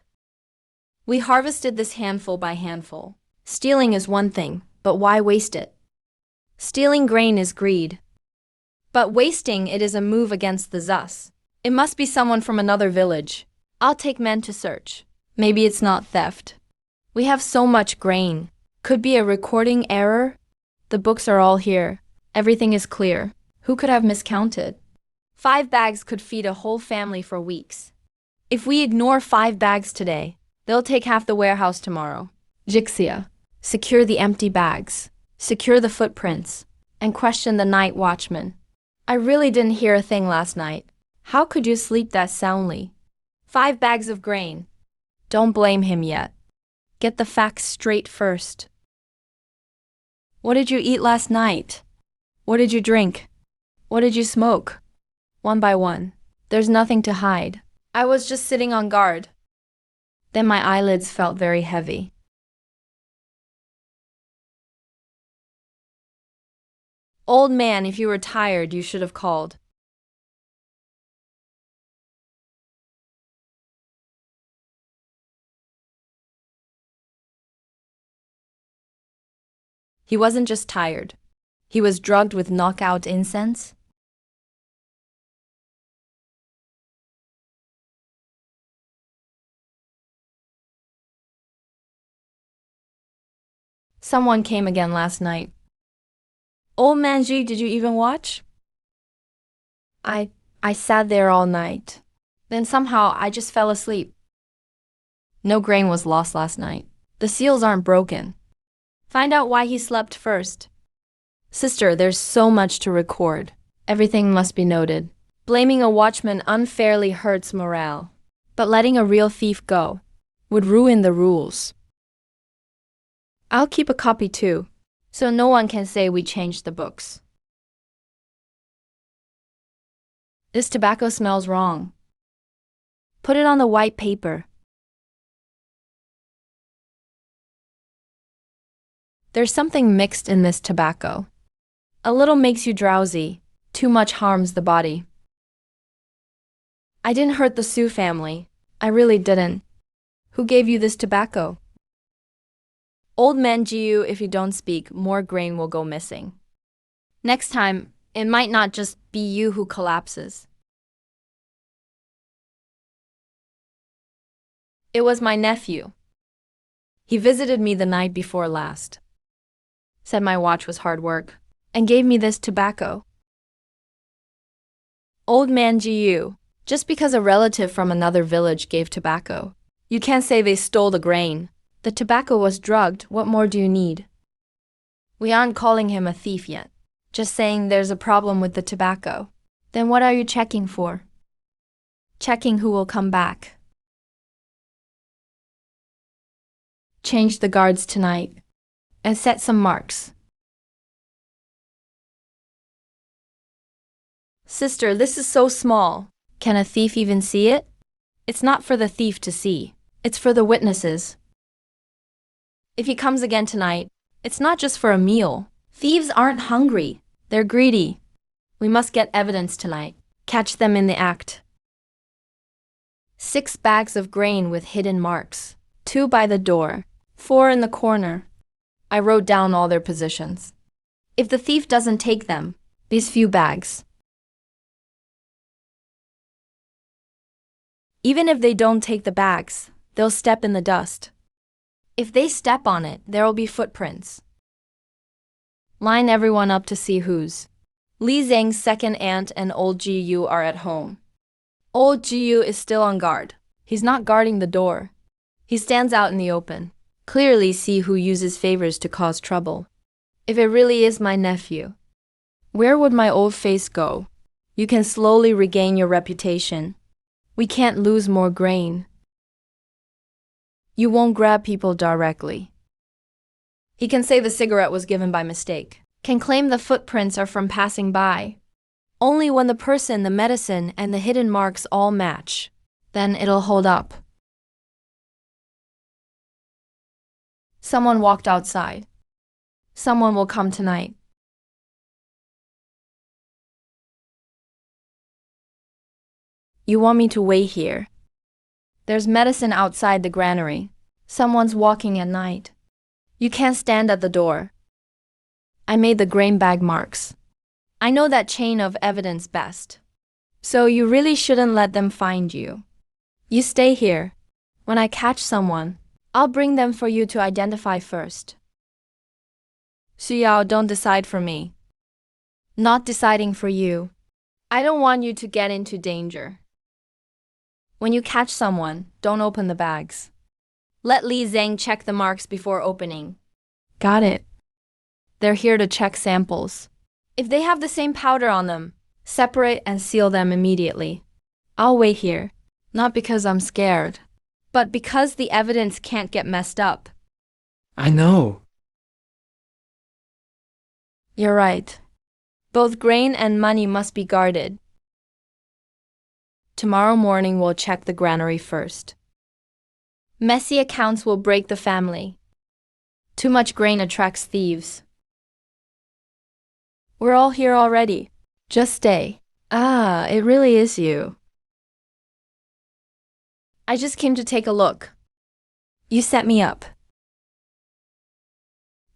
We harvested this handful by handful. Stealing is one thing, but why waste it? Stealing grain is greed. But wasting it is a move against the Zus. It must be someone from another village. I'll take men to search. Maybe it's not theft. We have so much grain. Could be a recording error. The books are all here. Everything is clear. Who could have miscounted? 5 bags could feed a whole family for weeks. If we ignore 5 bags today, they'll take half the warehouse tomorrow. Jixia, secure the empty bags, secure the footprints, and question the night watchman. I really didn't hear a thing last night. How could you sleep that soundly? 5 bags of grain. Don't blame him yet. Get the facts straight first. What did you eat last night? What did you drink? What did you smoke? One by one. There's nothing to hide. I was just sitting on guard. Then my eyelids felt very heavy. Old man, if you were tired, you should have called. He wasn't just tired. He was drugged with knockout incense. Someone came again last night. Old man Ji, did you even watch? I sat there all night. Then somehow I just fell asleep. No grain was lost last night. The seals aren't broken. Find out why he slept first. Sister, there's so much to record. Everything must be noted. Blaming a watchman unfairly hurts morale. But letting a real thief go would ruin the rules. I'll keep a copy too, so no one can say we changed the books. This tobacco smells wrong. Put it on the white paper. There's something mixed in this tobacco. A little makes you drowsy, too much harms the body. I didn't hurt the Sioux family. I really didn't. Who gave you this tobacco? Old man Jiu, if you don't speak, more grain will go missing. Next time, it might not just be you who collapses. It was my nephew. He visited me the night before last. Said my watch was hard work, and gave me this tobacco. Old man Jiu, just because a relative from another village gave tobacco, you can't say they stole the grain. The tobacco was drugged, what more do you need? We aren't calling him a thief yet, just saying there's a problem with the tobacco. Then what are you checking for? Checking who will come back. Change the guards tonight, and set some marks. Sister, this is so small. Can a thief even see it? It's not for the thief to see. It's for the witnesses. If he comes again tonight, it's not just for a meal. Thieves aren't hungry. They're greedy. We must get evidence tonight. Catch them in the act. 6 bags of grain with hidden marks. 2 by the door. 4 in the corner. I wrote down all their positions. If the thief doesn't take them, These few bags. Even if they don't take the bags, they'll step in the dust. If they step on it, there'll be footprints. Line everyone up to see whose. Li Zhang's second aunt and old Jiyu are at home. Old Jiyu is still on guard. He's not guarding the door. He stands out in the open. Clearly see who uses favors to cause trouble. If it really is my nephew, where would my old face go? You can slowly regain your reputation. We can't lose more grain. You won't grab people directly. He can say the cigarette was given by mistake. Can claim the footprints are from passing by. Only when the person, the medicine, and the hidden marks all match. Then it'll hold up. Someone walked outside. Someone will come tonight. You want me to wait here? There's medicine outside the granary. Someone's walking at night. You can't stand at the door. I made the grain bag marks. I know that chain of evidence best. So you really shouldn't let them find you. You stay here. When I catch someone, I'll bring them for you to identify first. Xu, don't decide for me. Not deciding for you. I don't want you to get into danger. When you catch someone, don't open the bags. Let Li Zhang check the marks before opening. Got it. They're here to check samples. If they have the same powder on them, separate and seal them immediately. I'll wait here, not because I'm scared, but because the evidence can't get messed up. I know. You're right. Both grain and money must be guarded. Tomorrow morning we'll check the granary first. Messy accounts will break the family. Too much grain attracts thieves. We're all here already. Just stay. Ah, it really is you. I just came to take a look. You set me up.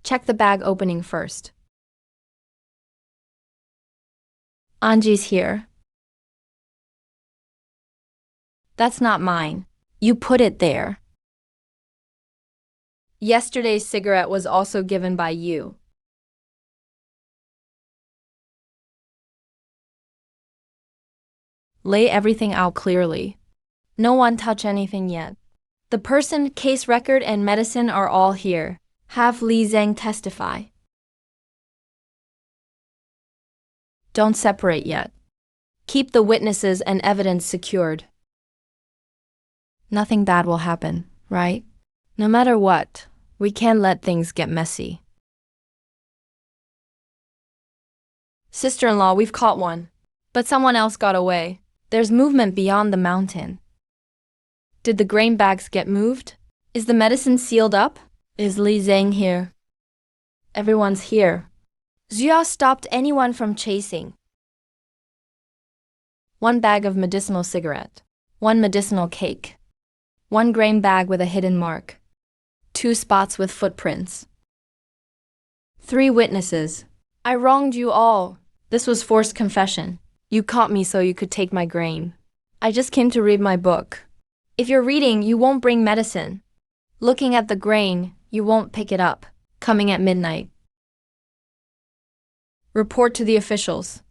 Check the bag opening first. Anji's here. That's not mine. You put it there. Yesterday's cigarette was also given by you. Lay everything out clearly. No one touch anything yet. The person, case record, and medicine are all here. Have Li Zhang testify. Don't separate yet. Keep the witnesses and evidence secured. Nothing bad will happen, right? No matter what, we can't let things get messy. Sister-in-law, we've caught one. But someone else got away. There's movement beyond the mountain. Did the grain bags get moved? Is the medicine sealed up? Is Li Zhang here? Everyone's here. Xu stopped anyone from chasing. 1 bag of medicinal cigarette. 1 medicinal cake. 1 grain bag with a hidden mark. 2 spots with footprints. 3 witnesses. I wronged you all. This was forced confession. You caught me so you could take my grain. I just came to read my book. If you're reading, you won't bring medicine. Looking at the grain, you won't pick it up. Coming at midnight. Report to the officials.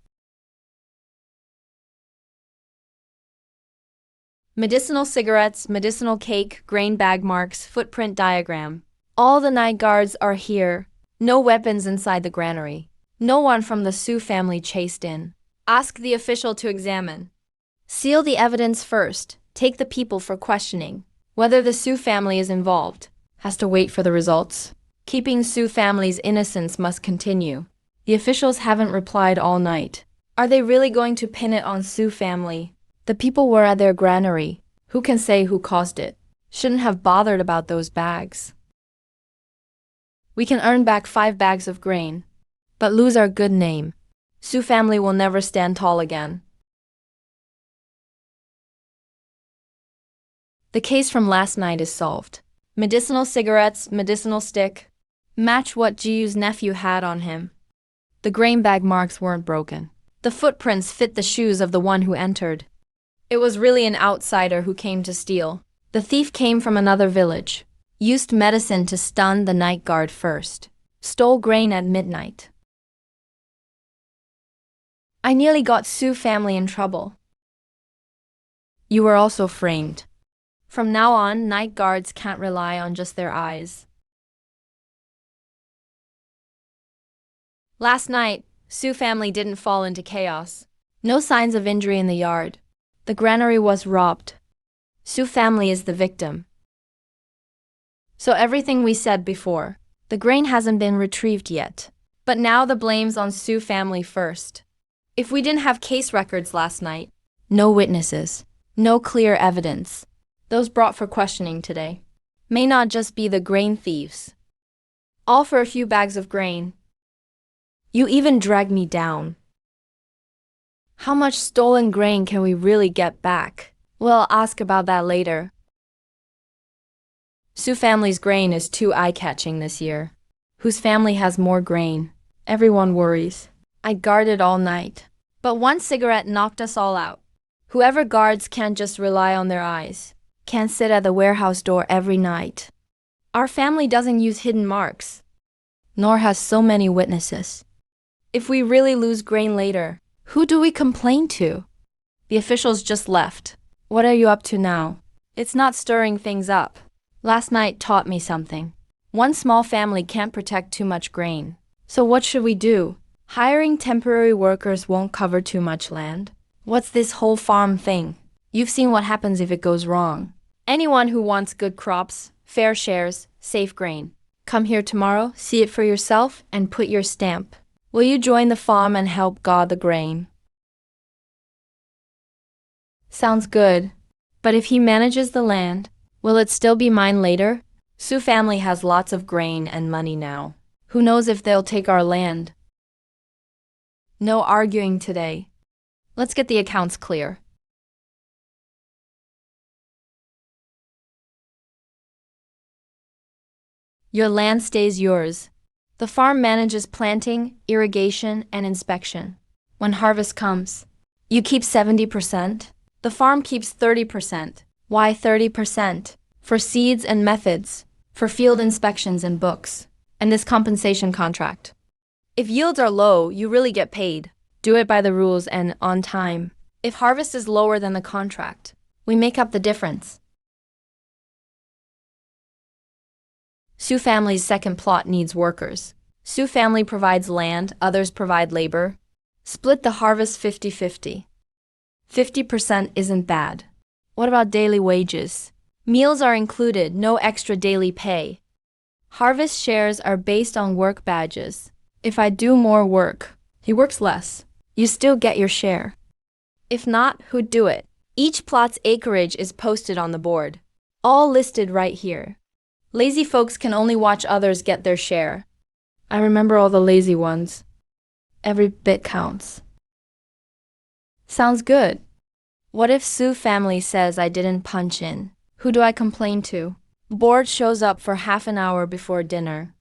Medicinal cigarettes, medicinal cake, grain bag marks, footprint diagram. All the night guards are here. No weapons inside the granary. No one from the Su family chased in. Ask the official to examine. Seal the evidence first. Take the people for questioning. Whether the Su family is involved has to wait for the results. Keeping Su family's innocence must continue. The officials haven't replied all night. Are they really going to pin it on Su family? The people were at their granary. Who can say who caused it? Shouldn't have bothered about those bags. We can earn back 5 bags of grain, but lose our good name. Su family will never stand tall again. The case from last night is solved. Medicinal cigarettes, medicinal stick. Match what Jiyu's nephew had on him. The grain bag marks weren't broken. The footprints fit the shoes of the one who entered. It was really an outsider who came to steal. The thief came from another village, used medicine to stun the night guard first, stole grain at midnight. I nearly got Sue family in trouble. You were also framed. From now on, night guards can't rely on just their eyes. Last night, Sue family didn't fall into chaos. No signs of injury in the yard. The granary was robbed. Sue family is the victim. So everything we said before. The grain hasn't been retrieved yet. But now the blame's on Sue family first. If we didn't have case records last night, no witnesses, no clear evidence, those brought for questioning today, may not just be the grain thieves. All for a few bags of grain. You even dragged me down. How much stolen grain can we really get back? We'll ask about that later. Sue family's grain is too eye-catching this year. Whose family has more grain? Everyone worries. I guarded all night. But one cigarette knocked us all out. Whoever guards can't just rely on their eyes. Can't sit at the warehouse door every night. Our family doesn't use hidden marks. Nor has so many witnesses. If we really lose grain later, who do we complain to? The officials just left. What are you up to now? It's not stirring things up. Last night taught me something. One small family can't protect too much grain. So what should we do? Hiring temporary workers won't cover too much land. What's this whole farm thing? You've seen what happens if it goes wrong. Anyone who wants good crops, fair shares, safe grain, come here tomorrow, see it for yourself, and put your stamp. Will you join the farm and help guard the grain? Sounds good. But if he manages the land, will it still be mine later? Sue family has lots of grain and money now. Who knows if they'll take our land? No arguing today. Let's get the accounts clear. Your land stays yours. The farm manages planting, irrigation, and inspection. When harvest comes, you keep 70%. The farm keeps 30%. Why 30%? For seeds and methods, for field inspections and books, and this compensation contract. If yields are low, you really get paid. Do it by the rules and on time. If harvest is lower than the contract, we make up the difference. Sue family's second plot needs workers. Sue family provides land, others provide labor. Split the harvest 50-50. 50% isn't bad. What about daily wages? Meals are included, no extra daily pay. Harvest shares are based on work badges. If I do more work, he works less. You still get your share. If not, who'd do it? Each plot's acreage is posted on the board. All listed right here. Lazy folks can only watch others get their share. I remember all the lazy ones. Every bit counts. Sounds good. What if Sue family says I didn't punch in? Who do I complain to? Board shows up for half an hour before dinner.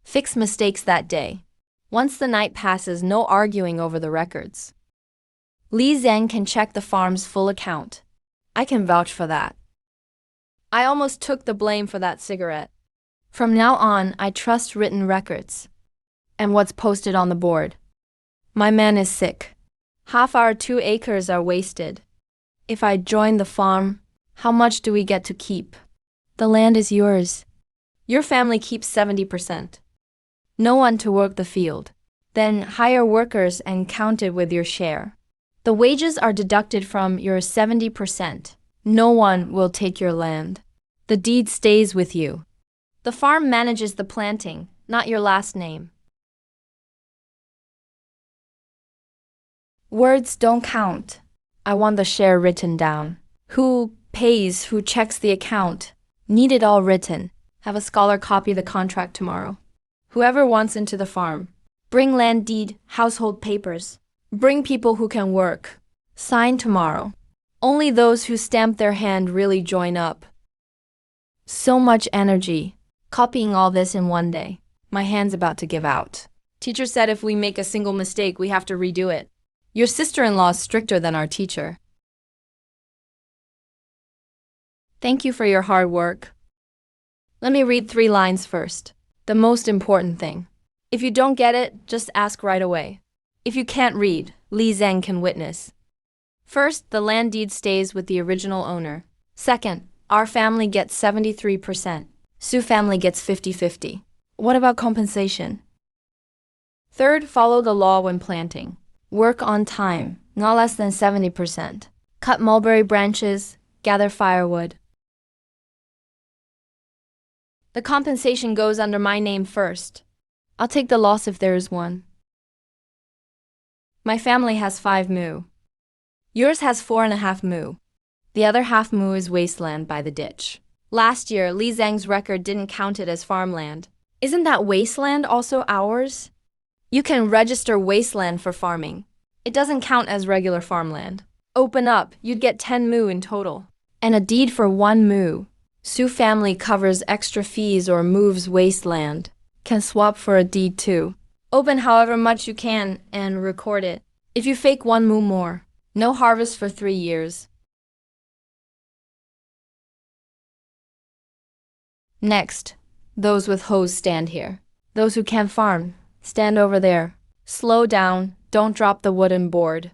Fix mistakes that day. Once the night passes, no arguing over the records. Li Zhang can check the farm's full account. I can vouch for that. I almost took the blame for that cigarette. From now on, I trust written records. And what's posted on the board. My man is sick. Half our 2 acres are wasted. If I join the farm, how much do we get to keep? The land is yours. Your family keeps 70%. No one to work the field. Then hire workers and count it with your share. The wages are deducted from your 70%. No one will take your land. The deed stays with you. The farm manages the planting, not your last name. Words don't count. I want the share written down. Who pays, who checks the account. Need it all written. Have a scholar copy the contract tomorrow. Whoever wants into the farm. Bring land deed, household papers. Bring people who can work. Sign tomorrow. Only those who stamp their hand really join up. So much energy. Copying all this in one day. My hand's about to give out. Teacher said if we make a single mistake, we have to redo it. Your sister-in-law is stricter than our teacher. Thank you for your hard work. Let me read 3 lines first. The most important thing. If you don't get it, just ask right away. If you can't read, Li Zhang can witness. First, the land deed stays with the original owner. Second, our family gets 73%. Su family gets 50-50. What about compensation? Third, follow the law when planting. Work on time, not less than 70%. Cut mulberry branches, gather firewood. The compensation goes under my name first. I'll take the loss if there is one. My family has 5 mu. Yours has 4.5 mu. The other half mu is wasteland by the ditch. Last year, Li Zhang's record didn't count it as farmland. Isn't that wasteland also ours? You can register wasteland for farming. It doesn't count as regular farmland. Open up, you'd get 10 mu in total. And a deed for 1 mu. Su family covers extra fees or moves wasteland. Can swap for a deed too. Open however much you can and record it. If you fake 1 mu more, no harvest for 3 years. Next, those with hoes stand here. Those who can't farm, stand over there. Slow down, don't drop the wooden board.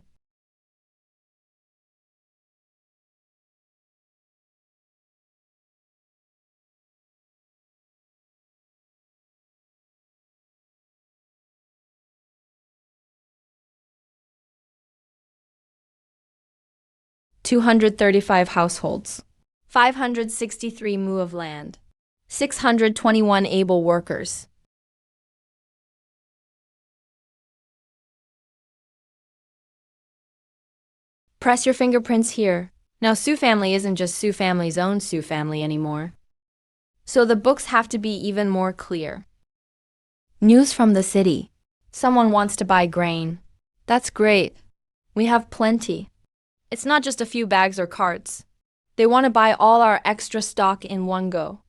$235 households, 563 mu of land, 621 able workers. Press your fingerprints here. Now Su family isn't just Su family's own Su family anymore. So the books have to be even more clear. News from the city. Someone wants to buy grain. That's great. We have plenty. It's not just a few bags or carts. They want to buy all our extra stock in one go.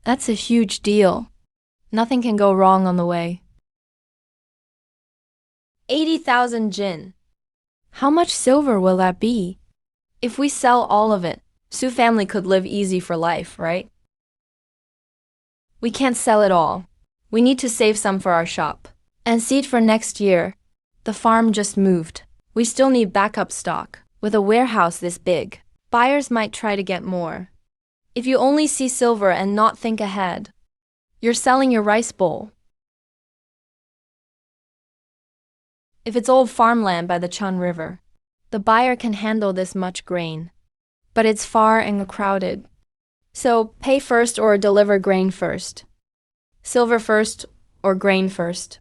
That's a huge deal. Nothing can go wrong on the way. 80,000 jin. How much silver will that be? If we sell all of it, Su family could live easy for life, right? We can't sell it all. We need to save some for our shop. And seed for next year. The farm just moved. We still need backup stock. With a warehouse this big, buyers might try to get more. If you only see silver and not think ahead, you're selling your rice bowl. If it's old farmland by the Chun River, the buyer can handle this much grain. But it's far and crowded. So pay first or deliver grain first. Silver first or grain first.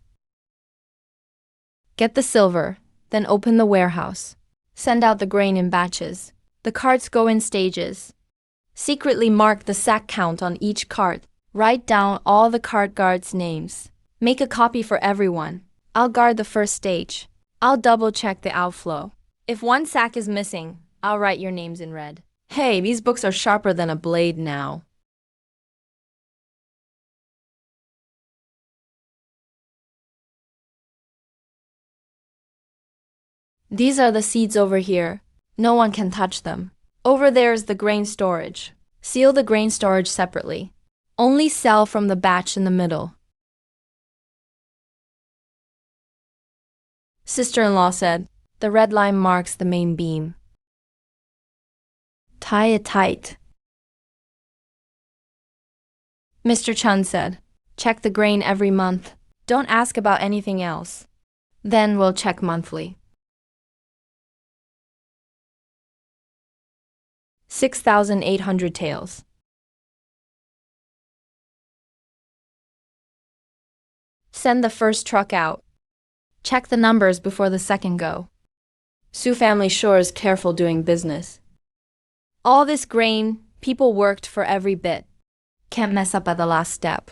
Get the silver, then open the warehouse. Send out the grain in batches. The carts go in stages. Secretly mark the sack count on each cart. Write down all the cart guards' names. Make a copy for everyone. I'll guard the first stage. I'll double check the outflow. If one sack is missing, I'll write your names in red. Hey, these books are sharper than a blade now. These are the seeds over here. No one can touch them. Over there is the grain storage. Seal the grain storage separately. Only sell from the batch in the middle. Sister-in-law said, the red line marks the main beam. Tie it tight. Mr. Chun said, check the grain every month. Don't ask about anything else. Then we'll check monthly. 6,800 taels. Send the first truck out. Check the numbers before the second go. Su family sure is careful doing business. All this grain, people worked for every bit. Can't mess up at the last step.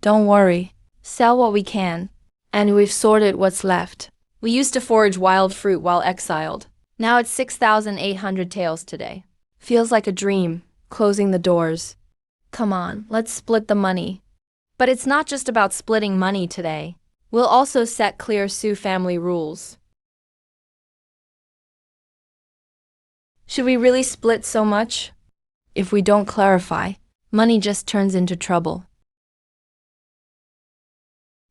Don't worry. Sell what we can. And we've sorted what's left. We used to forage wild fruit while exiled. Now it's 6,800 taels today. Feels like a dream, closing the doors. Come on, let's split the money. But it's not just about splitting money today. We'll also set clear Sioux family rules. Should we really split so much? If we don't clarify, money just turns into trouble.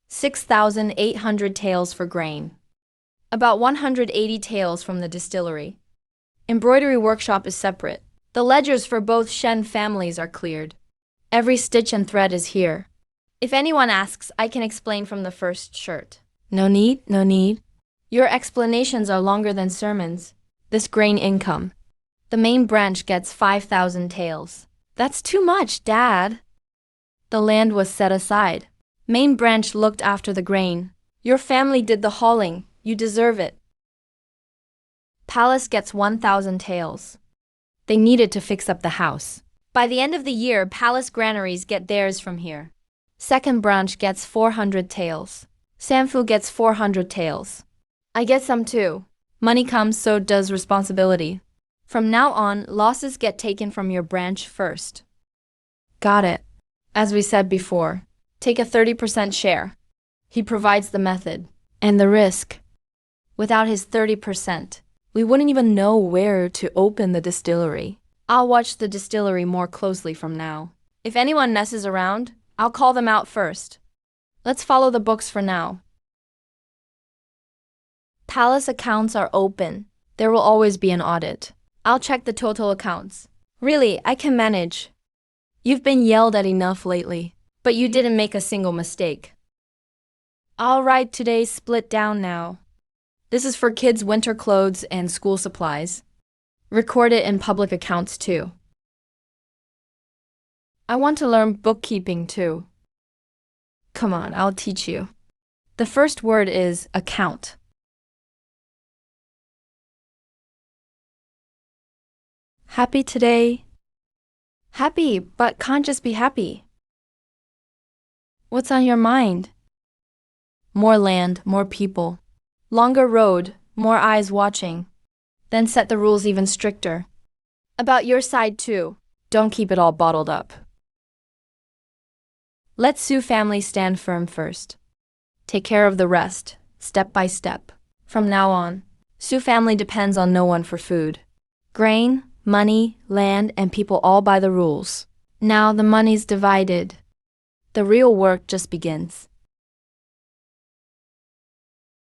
6,800 taels for grain. About 180 taels from the distillery. Embroidery workshop is separate. The ledgers for both Shen families are cleared. Every stitch and thread is here. If anyone asks, I can explain from the first shirt. No need, no need. Your explanations are longer than sermons. This grain income. The main branch gets 5,000 taels. That's too much, Dad. The land was set aside. Main branch looked after the grain. Your family did the hauling. You deserve it. Palace gets 1,000 taels. They needed to fix up the house. By the end of the year, Palace granaries get theirs from here. Second branch gets 400 taels. Sanfu gets 400 taels. I get some too. Money comes, so does responsibility. From now on, losses get taken from your branch first. Got it. As we said before, take a 30% share. He provides the method. And the risk. Without his 30%, we wouldn't even know where to open the distillery. I'll watch the distillery more closely from now. If anyone messes around, I'll call them out first. Let's follow the books for now. Palace accounts are open. There will always be an audit. I'll check the total accounts. Really, I can manage. You've been yelled at enough lately, but you didn't make a single mistake. I'll write today's split down now. This is for kids' winter clothes and school supplies. Record it in public accounts too. I want to learn bookkeeping too. Come on, I'll teach you. The first word is account. Happy today? Happy, but can't just be happy. What's on your mind? More land, more people. Longer road, more eyes watching. Then set the rules even stricter. About your side too. Don't keep it all bottled up. Let Sioux family stand firm first. Take care of the rest, step by step. From now on, Sioux family depends on no one for food. Grain, money, land, and people all by the rules. Now the money's divided. The real work just begins.